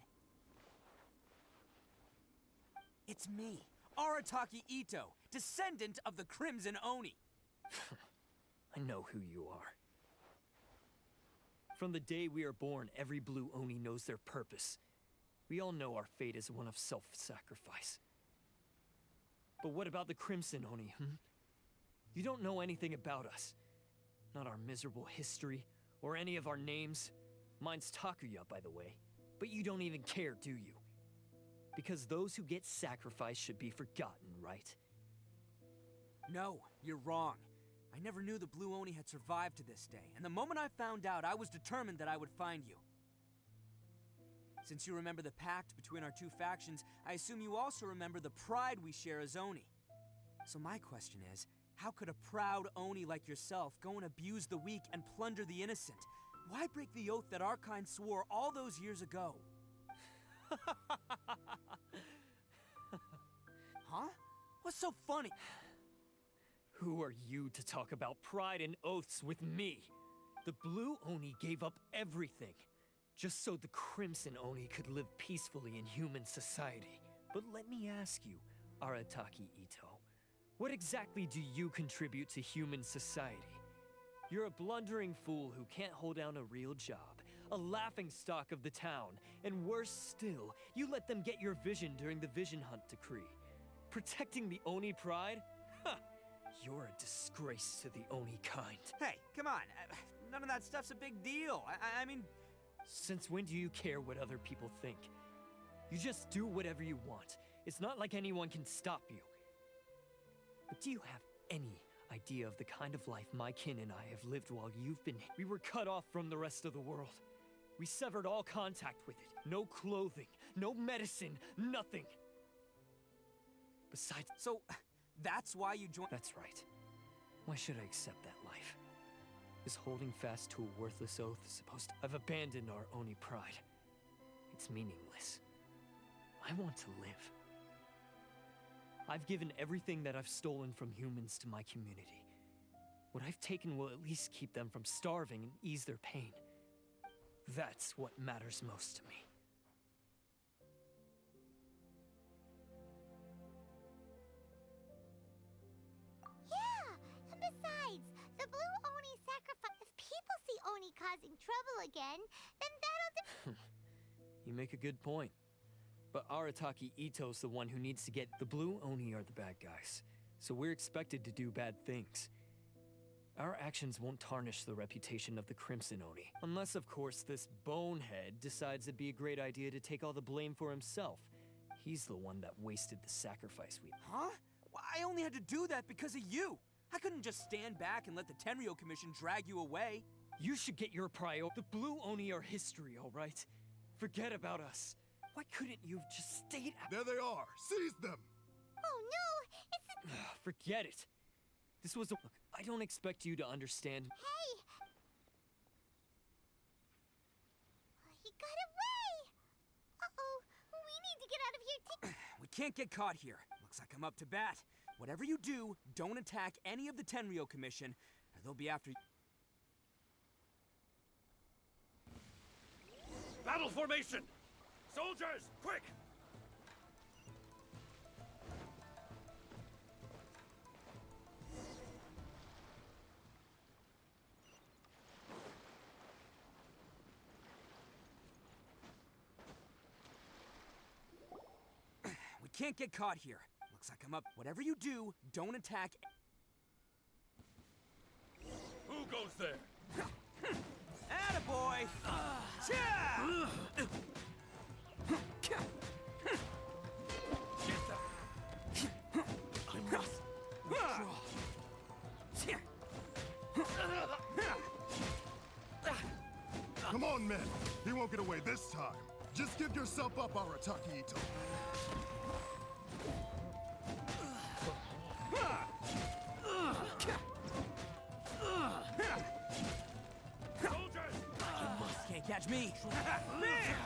S7: It's me, Arataki Ito, descendant of the Crimson Oni.
S11: I know who you are. From the day we are born, every Blue Oni knows their purpose. We all know our fate is one of self-sacrifice. But what about the Crimson Oni, You don't know anything about us. Not our miserable history, or any of our names. Mine's Takuya, by the way. But you don't even care, do you? Because those who get sacrificed should be forgotten, right?
S7: No, you're wrong. I never knew the Blue Oni had survived to this day, and the moment I found out, I was determined that I would find you. Since you remember the pact between our two factions, I assume you also remember the pride we share as Oni. So my question is, how could a proud Oni like yourself go and abuse the weak and plunder the innocent? Why break the oath that our kind swore all those years ago? Huh? What's so funny?
S11: Who are you to talk about pride and oaths with me? The Blue Oni gave up everything, just so the Crimson Oni could live peacefully in human society. But let me ask you, Arataki Ito, what exactly do you contribute to human society? You're a blundering fool who can't hold down a real job, a laughingstock of the town, and worse still, you let them get your vision during the Vision Hunt decree. Protecting the Oni pride? Ha! You're a disgrace to the Oni kind.
S7: Hey, come on. None of that stuff's a big deal. I mean...
S11: Since when do you care what other people think? You just do whatever you want. It's not like anyone can stop you. But do you have any idea of the kind of life my kin and I have lived while you've been... We were cut off from the rest of the world. We severed all contact with it. No clothing, no medicine, nothing. Besides...
S7: So, that's why you joined...
S11: That's right. Why should I accept that life? Is holding fast to a worthless oath supposed to... I've abandoned our Oni pride. It's meaningless. I want to live. I've given everything that I've stolen from humans to my community. What I've taken will at least keep them from starving and ease their pain. That's what matters most to me.
S2: Yeah, and besides, the Blue Oni sacrifice. If people see Oni causing trouble again, then that'll...
S11: You make a good point. But Arataki Ito's the one who needs to get... The Blue Oni are the bad guys, so we're expected to do bad things. Our actions won't tarnish the reputation of the Crimson Oni. Unless, of course, this bonehead decides it'd be a great idea to take all the blame for himself. He's the one that wasted the sacrifice we...
S7: Huh? Well, I only had to do that because of you. I couldn't just stand back and let the Tenryo Commission drag you away.
S11: You should get your The Blue Oni are history, all right? Forget about us. Why couldn't you have just stayed out?
S12: There they are! Seize them!
S2: Oh no! It's a...
S11: Forget it. This was a... Look, I don't expect you to understand...
S2: Hey! He got away! Uh-oh, we need to get out of here
S7: We can't get caught here. Looks like I'm up to bat. Whatever you do, don't attack any of the Tenryo Commission, or they'll be after you.
S13: Battle formation! Soldiers, quick!
S7: We can't get caught here. Looks like I'm up. Whatever you do, don't attack.
S13: Who goes there?
S7: Attaboy!
S13: I must withdraw.
S12: Come on, men! He won't get away this time! Just give yourself up, Arataki Ito!
S7: Can't catch me! Man!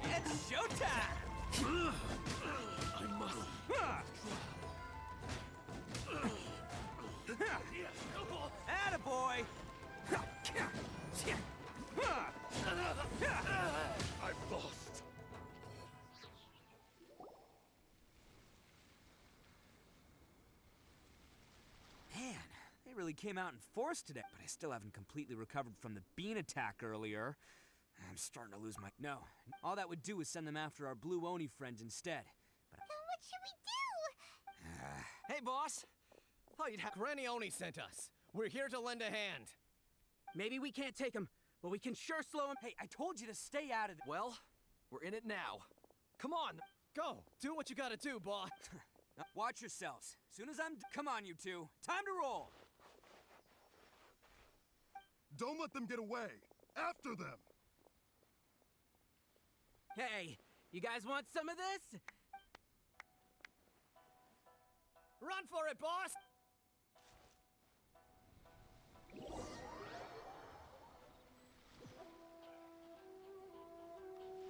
S7: It's showtime!
S13: I must.
S7: Attaboy!
S13: I've lost.
S7: Man, they really came out in force today, but I still haven't completely recovered from the bean attack earlier. I'm starting to lose my... No, all that would do is send them after our Blue Oni friends instead. But...
S2: Then what should we do?
S14: Hey, boss! Thought you'd have... Granny Oni sent us. We're here to lend a hand.
S7: Maybe we can't take him, but we can sure slow him. Hey, I told you to stay out of
S14: Well, we're in it now. Come on, go! Do what you gotta do, boss!
S7: Watch yourselves. Soon as come on, you two. Time to roll.
S12: Don't let them get away. After them.
S15: Hey, you guys want some of this?
S14: Run for it, boss!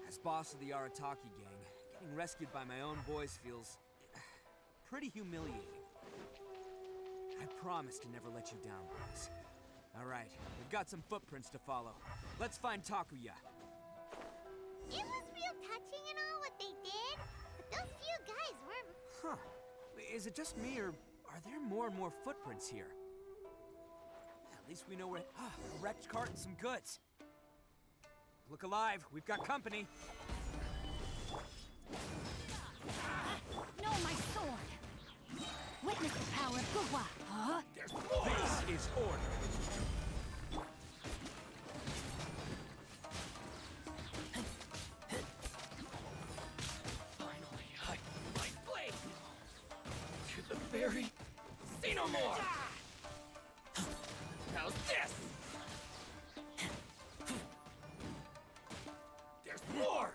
S7: As boss of the Arataki gang, getting rescued by my own boys feels pretty humiliating. I promise to never let you down, boys. All right, we've got some footprints to follow. Let's find Takuya.
S2: It was real touching and all what they did, but those few guys were...
S7: Huh. Is it just me, or are there more and more footprints here? At least we know where... a wrecked cart and some goods. Look alive, we've got company.
S9: No, my sword! Witness the power of Guhua! Huh?
S13: There's more! This is order! Finally, my blade! To the very... See no more! How's this? There's more!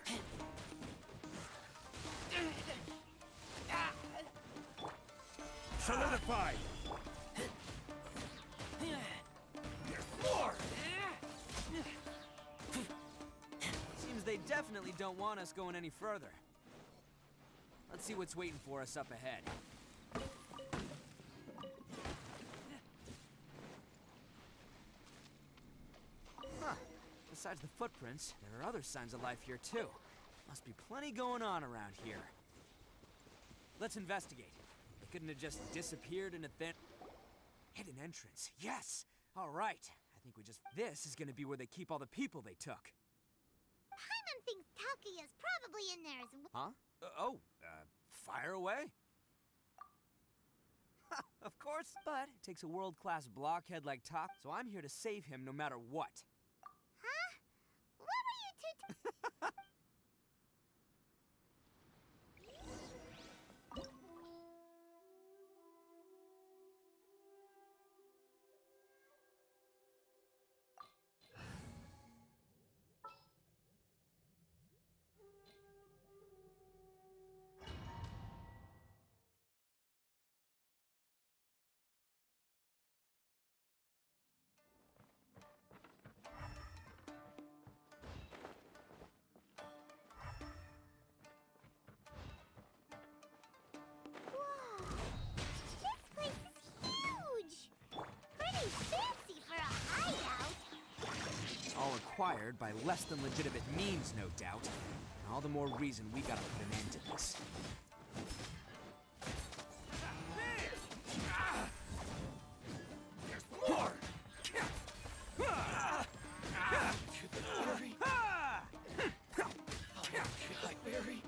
S13: Solidify! There's more!
S7: Seems they definitely don't want us going any further. Let's see what's waiting for us up ahead. Huh. Besides the footprints, there are other signs of life here too. Must be plenty going on around here. Let's investigate. They couldn't have just disappeared in a thin... Hidden entrance, yes! All right, I think we just... This is gonna be where they keep all the people they took.
S2: Paimon thinks Takuya's probably in there as well.
S7: Huh? Fire away? Of course, but it takes a world-class blockhead like Tak, so I'm here to save him no matter what.
S2: Huh? What were you two...
S7: Acquired by less than legitimate means, no doubt. And all the more reason we gotta put an end to this.
S13: There's more! Berry.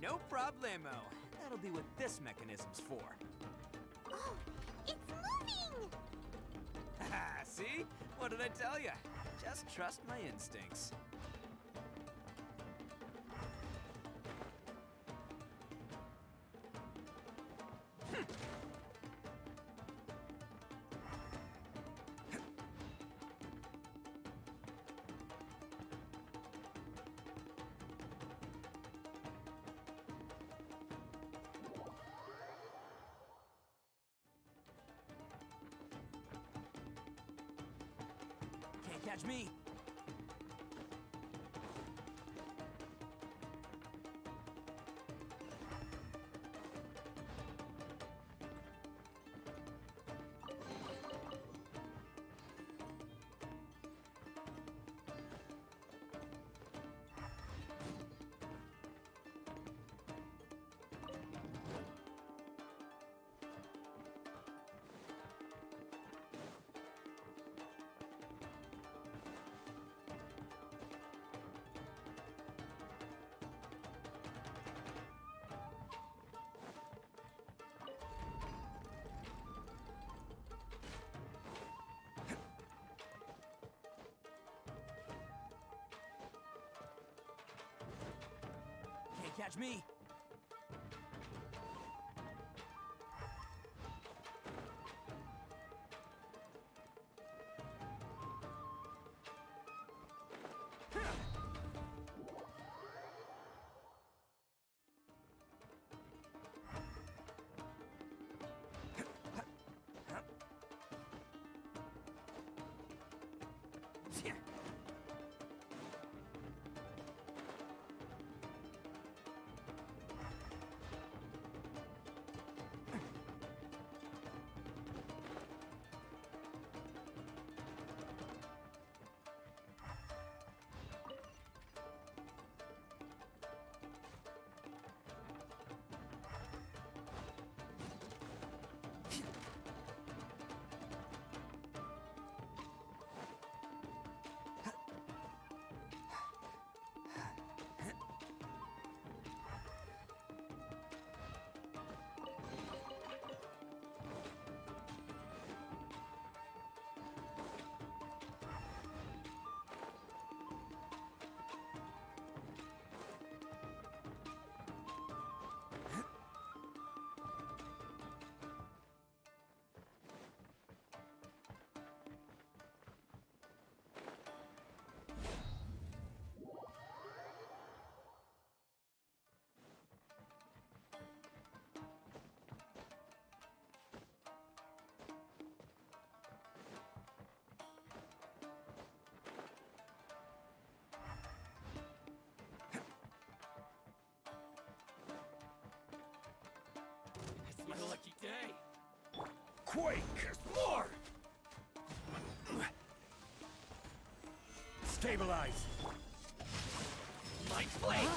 S7: No problemo. That'll be what this mechanism's for.
S2: Oh, it's moving!
S7: See? What did I tell you? Just trust my instincts. Catch me! catch me.
S13: It's my lucky day. Quake! There's more! Stabilize! Light blade!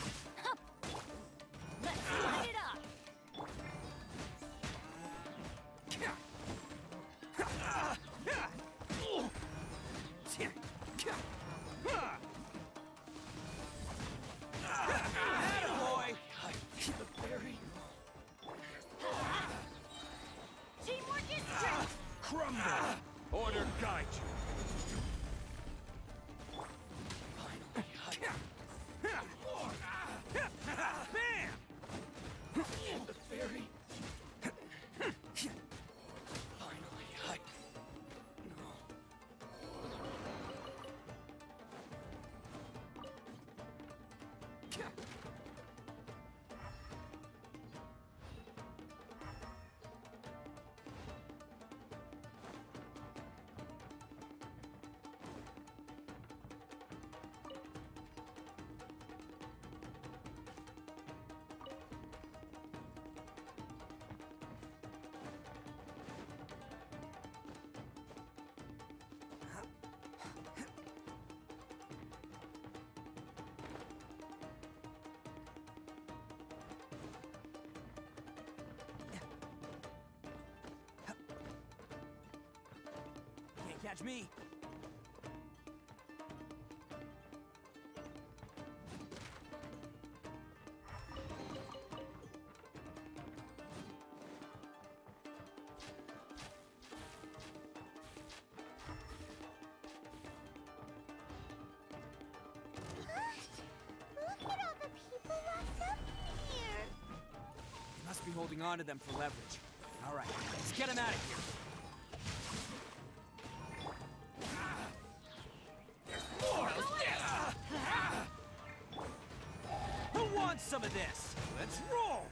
S9: Let's light it up!
S7: Attaboy!
S13: The berry.
S9: Teamwork is strength!
S13: Crumble! Order guide you.
S7: Bam!
S13: The fairy. Finally, I... No.
S7: Can't catch me.
S2: Look at all the people locked up in here.
S7: They must be holding on to them for leverage. All right, let's get them out of here. Who wants some of this? Let's roll!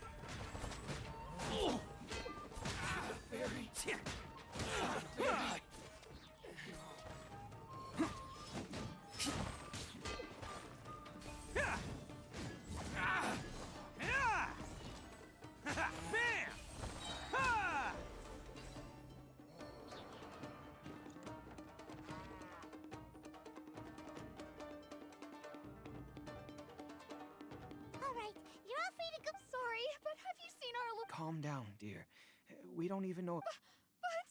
S13: The fairy.
S7: Bam! Ha!
S2: All right, you're all free to go.
S9: Sorry, but have you seen our
S7: Calm down, dear. We don't even know.
S9: But...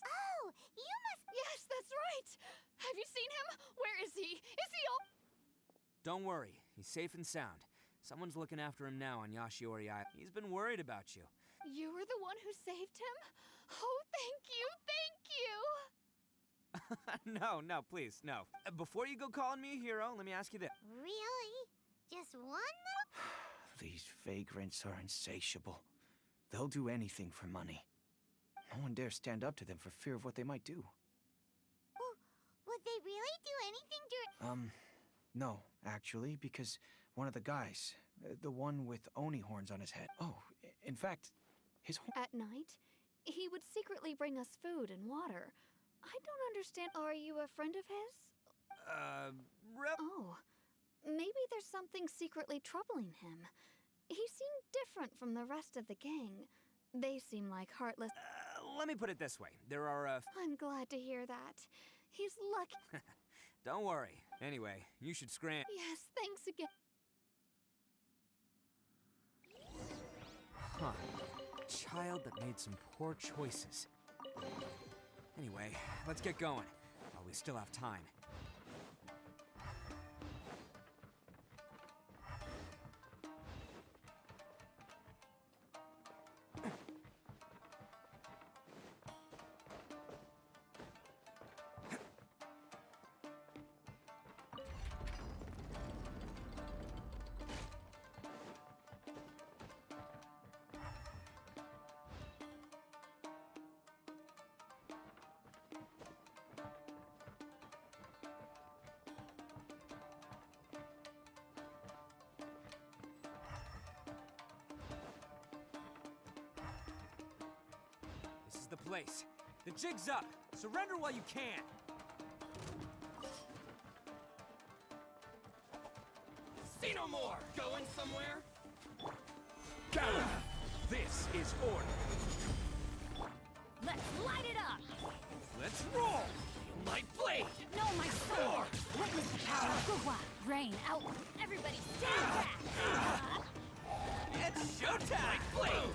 S2: Oh, you must...
S9: Yes, that's right! Have you seen him? Where is he? Is he all...
S7: Don't worry, he's safe and sound. Someone's looking after him now on Yashiori Island. He's been worried about you.
S9: You were the one who saved him? Oh, thank you, thank you!
S7: No, please, no. Before you go calling me a hero, let me ask you this.
S2: Really? Just one little...
S16: These vagrants are insatiable. They'll do anything for money. No one dares stand up to them for fear of what they might do.
S2: Would they really do anything during...
S16: No, actually, because one of the guys, the one with Oni horns on his head. Oh, in fact, his
S9: At night, he would secretly bring us food and water. I don't understand. Are you a friend of his? Oh, maybe there's something secretly troubling him. He seemed different from the rest of the gang. They seem like heartless...
S7: Let me put it this way. There are,
S9: I'm glad to hear that. He's lucky.
S7: Don't worry. Anyway, you should scram...
S9: Yes, thanks again.
S7: Huh. Child that made some poor choices. Anyway, let's get going, while we still have time. This is the place. The jig's up. Surrender while you can.
S13: See no more! Going somewhere? Gather! This is order.
S9: Let's light it up!
S7: Let's roll!
S13: My blade!
S9: No, my sword! Witness the power of Gugwa! Rain, out! Everybody stand back!
S7: It's showtime!
S13: My blade!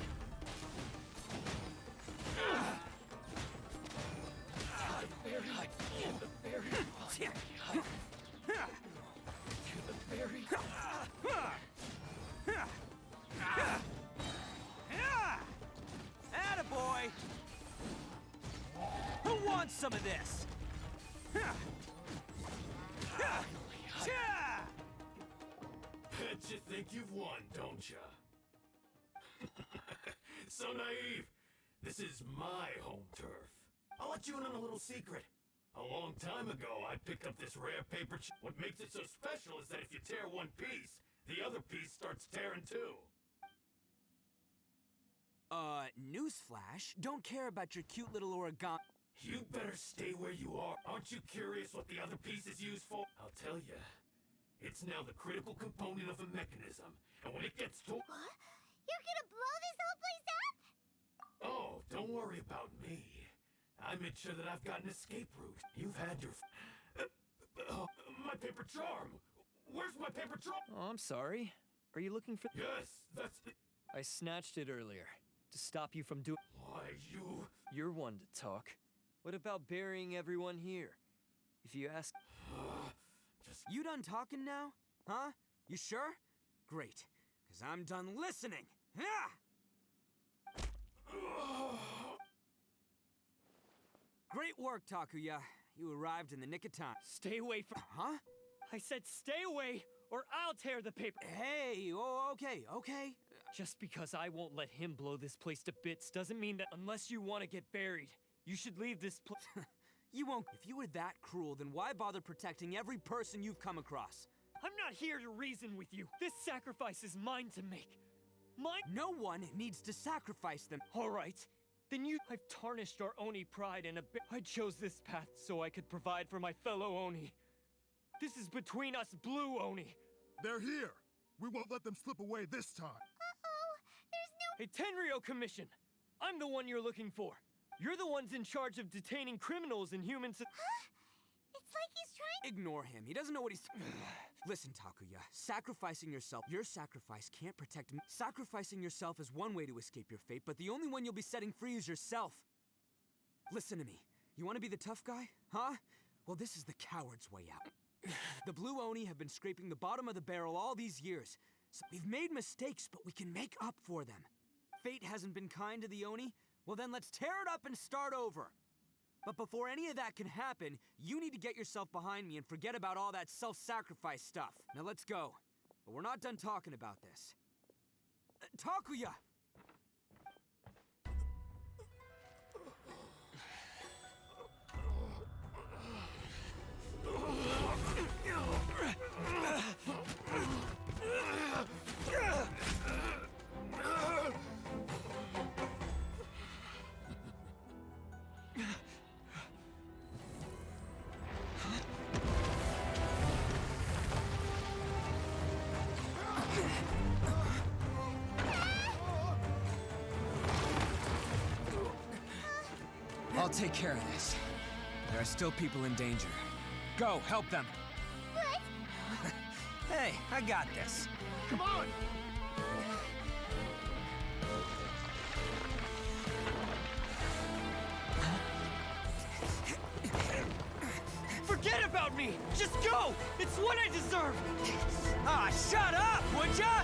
S7: Attaboy! Who wants some of this?
S17: Bet you think you've won, don't ya? So naive. This is my home turf. I'll let you in on a little secret. A long time ago, I picked up this rare paper What makes it so special is that if you tear one piece, the other piece starts tearing too.
S7: Newsflash, don't care about your cute little origami.
S17: You'd better stay where you are. Aren't you curious what the other piece is used for? I'll tell you. It's now the critical component of a mechanism, and when it gets to...
S2: What? You're gonna blow this whole place up?
S17: Oh, don't worry about me. I made sure that I've got an escape route. You've had your... my paper charm! Where's my paper charm?
S11: Oh, I'm sorry. Are you looking for...
S17: Yes, that's...
S11: I snatched it earlier, to stop you from doing...
S17: Why, you...
S11: You're one to talk. What about burying everyone here? If you ask...
S7: You done talking now? Huh? You sure? Great, because I'm done listening. Great work, Takuya. You arrived in the nick of time.
S11: Stay away from...
S7: Huh?
S11: I said stay away, or I'll tear the paper.
S7: Hey, oh, okay.
S11: Just because I won't let him blow this place to bits doesn't mean that unless you want to get buried, you should leave this place.
S7: You won't. If you were that cruel, then why bother protecting every person you've come across?
S11: I'm not here to reason with you. This sacrifice is mine to make. Mine?
S7: No one needs to sacrifice them.
S11: All right. Then I've tarnished our Oni pride and I chose this path so I could provide for my fellow Oni. This is between us Blue Oni.
S12: They're here. We won't let them slip away this time.
S2: Uh-oh. There's no...
S11: Hey, Tenryo Commission. I'm the one you're looking for. You're the ones in charge of detaining criminals and humans.
S2: Huh? It's like he's trying...
S7: Ignore him. He doesn't know what he's... Listen, Takuya. Sacrificing yourself... Your sacrifice can't protect me. Sacrificing yourself is one way to escape your fate, but the only one you'll be setting free is yourself. Listen to me. You want to be the tough guy? Huh? Well, this is the coward's way out. The Blue Oni have been scraping the bottom of the barrel all these years. So we've made mistakes, but we can make up for them. Fate hasn't been kind to the Oni? Well then let's tear it up and start over. But before any of that can happen, you need to get yourself behind me and forget about all that self-sacrifice stuff. Now let's go. But we're not done talking about this. Takuya!
S18: I'll take care of this. There are still people in danger. Go, help them!
S2: What?
S7: Hey, I got this.
S12: Come on!
S11: Forget about me! Just go! It's what I deserve!
S7: Ah, shut up, would ya?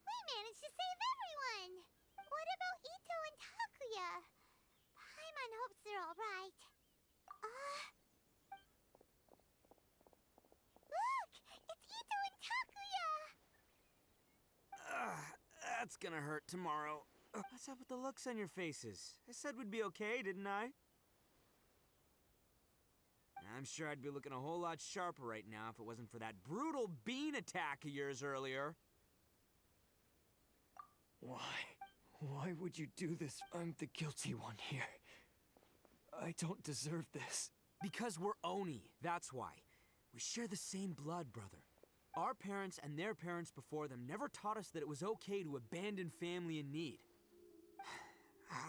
S2: We managed to save everyone! What about Ito and Takuya? Paimon hopes they're alright. Look! It's Ito and Takuya!
S7: That's gonna hurt tomorrow. What's up with the looks on your faces? I said we'd be okay, didn't I? I'm sure I'd be looking a whole lot sharper right now if it wasn't for that brutal bean attack of yours earlier.
S11: Why? Why would you do this? I'm the guilty one here. I don't deserve this.
S7: Because we're Oni, that's why. We share the same blood, brother. Our parents and their parents before them never taught us that it was okay to abandon family in need.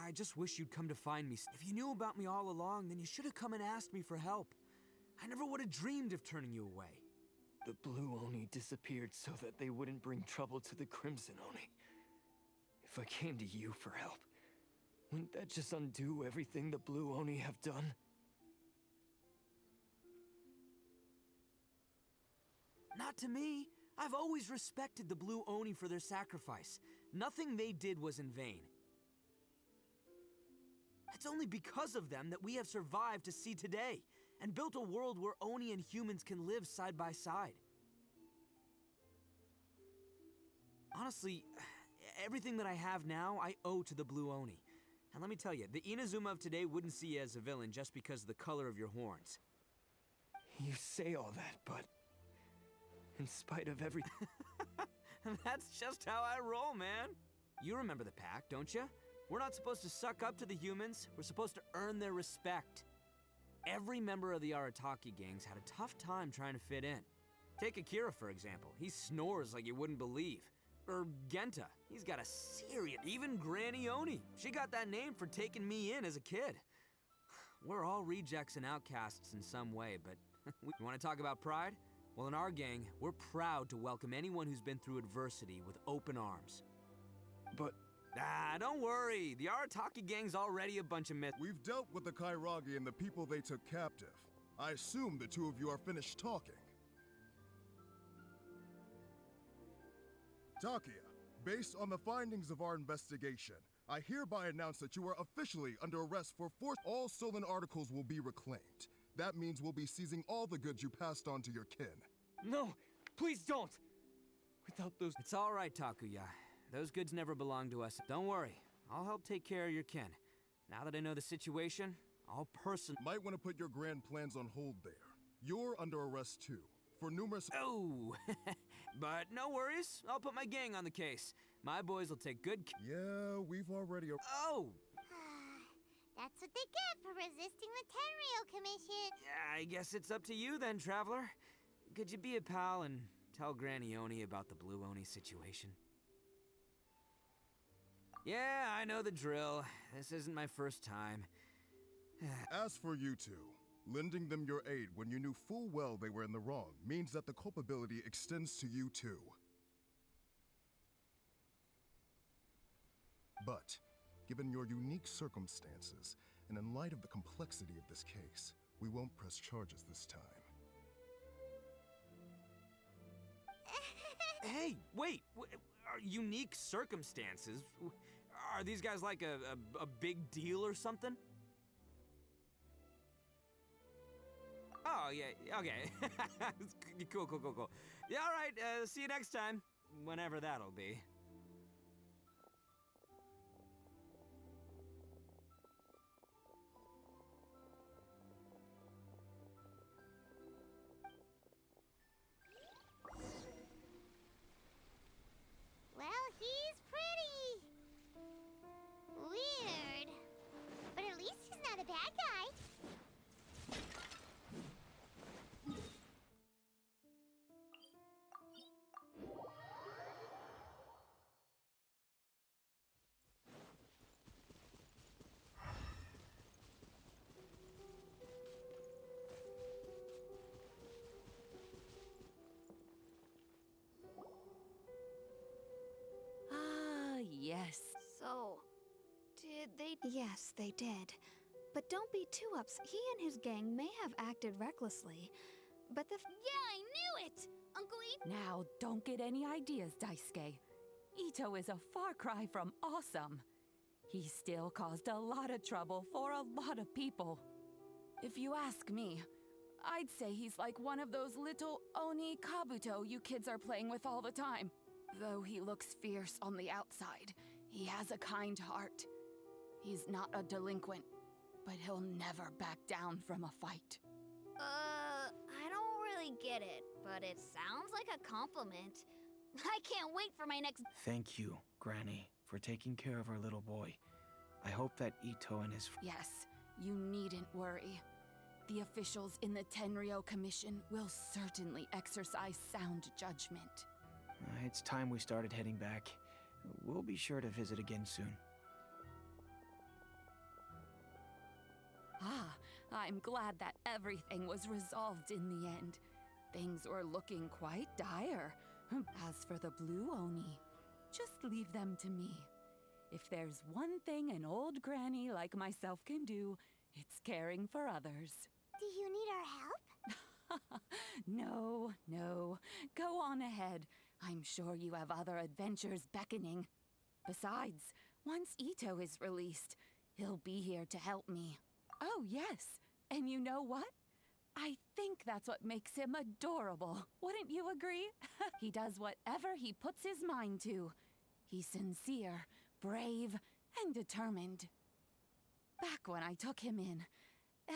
S7: I just wish you'd come to find me. If you knew about me all along, then you should have come and asked me for help. I never would have dreamed of turning you away.
S11: The Blue Oni disappeared so that they wouldn't bring trouble to the Crimson Oni. If I came to you for help, wouldn't that just undo everything the Blue Oni have done?
S7: Not to me. I've always respected the Blue Oni for their sacrifice. Nothing they did was in vain. It's only because of them that we have survived to see today, and built a world where Oni and humans can live side by side. Honestly, everything that I have now, I owe to the Blue Oni. And let me tell you, the Inazuma of today wouldn't see you as a villain just because of the color of your horns.
S11: You say all that, but in spite of everything...
S7: That's just how I roll, man. You remember the pack, don't you? We're not supposed to suck up to the humans. We're supposed to earn their respect. Every member of the Arataki gangs had a tough time trying to fit in. Take Akira, for example. He snores like you wouldn't believe. Or Genta. He's got a serious... Even Granny Oni. She got that name for taking me in as a kid. We're all rejects and outcasts in some way, but... You want to talk about pride? Well, in our gang, we're proud to welcome anyone who's been through adversity with open arms.
S11: But...
S7: don't worry. The Arataki gang's already a bunch of myths.
S12: We've dealt with the Kairagi and the people they took captive. I assume the two of you are finished talking. Takuya, based on the findings of our investigation, I hereby announce that you are officially under arrest for force. All stolen articles will be reclaimed. That means we'll be seizing all the goods you passed on to your kin.
S11: No! Please don't! Without those...
S7: It's all right, Takuya. Those goods never belong to us. Don't worry. I'll help take care of your kin. Now that I know the situation, I'll
S12: Might want to put your grand plans on hold there. You're under arrest too, for numerous...
S7: Oh! But no worries. I'll put my gang on the case. My boys will take good
S12: Yeah, we've already...
S7: Oh!
S2: That's what they get for resisting the Tenryo Commission.
S7: I guess it's up to you then, Traveler. Could you be a pal and tell Granny Oni about the Blue Oni situation? Yeah, I know the drill. This isn't my first time.
S12: As for you two, lending them your aid when you knew full well they were in the wrong means that the culpability extends to you too. But, Given your unique circumstances, and in light of the complexity of this case, we won't press charges this time.
S7: Hey, wait! Unique circumstances? Are these guys like a big deal or something? Oh, yeah, okay. Cool. Yeah, all right, see you next time. Whenever that'll be.
S2: Well, he's pretty. Weird. But at least he's not a bad guy.
S8: Yes.
S9: So, did they? Yes, they did. But don't be too upset. He and his gang may have acted recklessly, but the
S2: Yeah, I knew it! Uncle Ito.
S8: Now, don't get any ideas, Daisuke. Ito is a far cry from awesome. He still caused a lot of trouble for a lot of people. If you ask me, I'd say he's like one of those little Oni Kabuto you kids are playing with all the time. Though he looks fierce on the outside, he has a kind heart. He's not a delinquent, but he'll never back down from a fight.
S9: I don't really get it, but it sounds like a compliment. I can't wait for my next.
S16: Thank you, Granny, for taking care of our little boy. I hope that Ito and his...
S8: Yes, you needn't worry. The officials in the Tenryo Commission will certainly exercise sound judgment.
S16: It's time we started heading back. We'll be sure to visit again soon.
S8: Ah, I'm glad that everything was resolved in the end. Things were looking quite dire. As for the Blue Oni, just leave them to me. If there's one thing an old granny like myself can do, it's caring for others.
S2: Do you need our help?
S8: No. Go on ahead. I'm sure you have other adventures beckoning. Besides, once Ito is released, he'll be here to help me. Oh, yes. And you know what? I think that's what makes him adorable. Wouldn't you agree? He does whatever he puts his mind to. He's sincere, brave, and determined. Back when I took him in,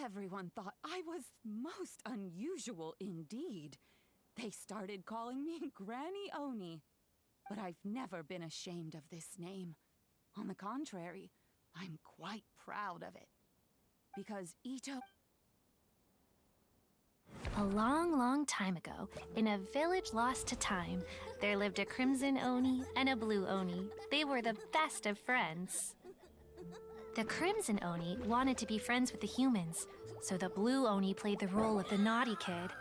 S8: everyone thought I was most unusual indeed. They started calling me Granny Oni. But I've never been ashamed of this name. On the contrary, I'm quite proud of it. Because Ito...
S6: A long, long time ago, in a village lost to time, there lived a Crimson Oni and a Blue Oni. They were the best of friends. The Crimson Oni wanted to be friends with the humans, so the Blue Oni played the role of the naughty kid.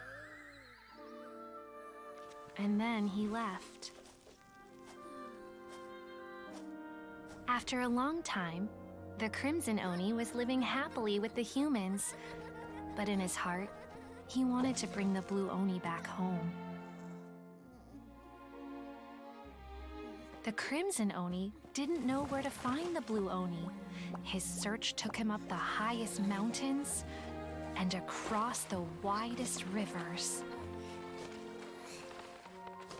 S6: And then he left. After a long time, the Crimson Oni was living happily with the humans, but in his heart, he wanted to bring the Blue Oni back home. The Crimson Oni didn't know where to find the Blue Oni. His search took him up the highest mountains and across the widest rivers.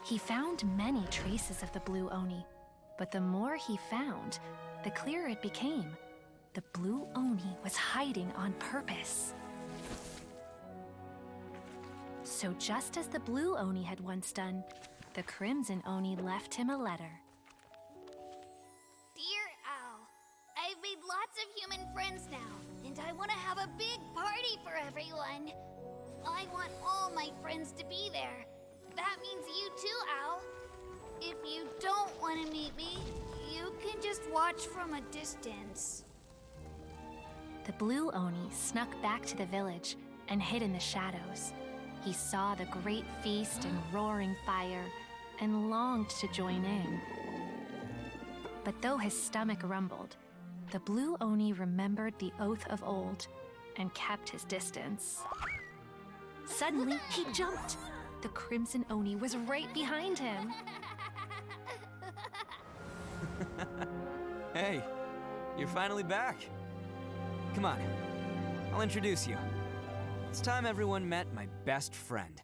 S6: He found many traces of the Blue Oni, but the more he found, the clearer it became. The Blue Oni was hiding on purpose. So just as the Blue Oni had once done, the Crimson Oni left him a letter.
S9: Dear Al, I've made lots of human friends now, and I want to have a big party for everyone. I want all my friends to be there. That means you too, Al. If you don't want to meet me, you can just watch from a distance.
S6: The Blue Oni snuck back to the village and hid in the shadows. He saw the great feast and roaring fire and longed to join in. But though his stomach rumbled, The Blue Oni remembered the oath of old and kept his distance. Suddenly, he jumped. The Crimson Oni was right behind him.
S7: Hey, you're finally back. Come on, I'll introduce you. It's time everyone met my best friend.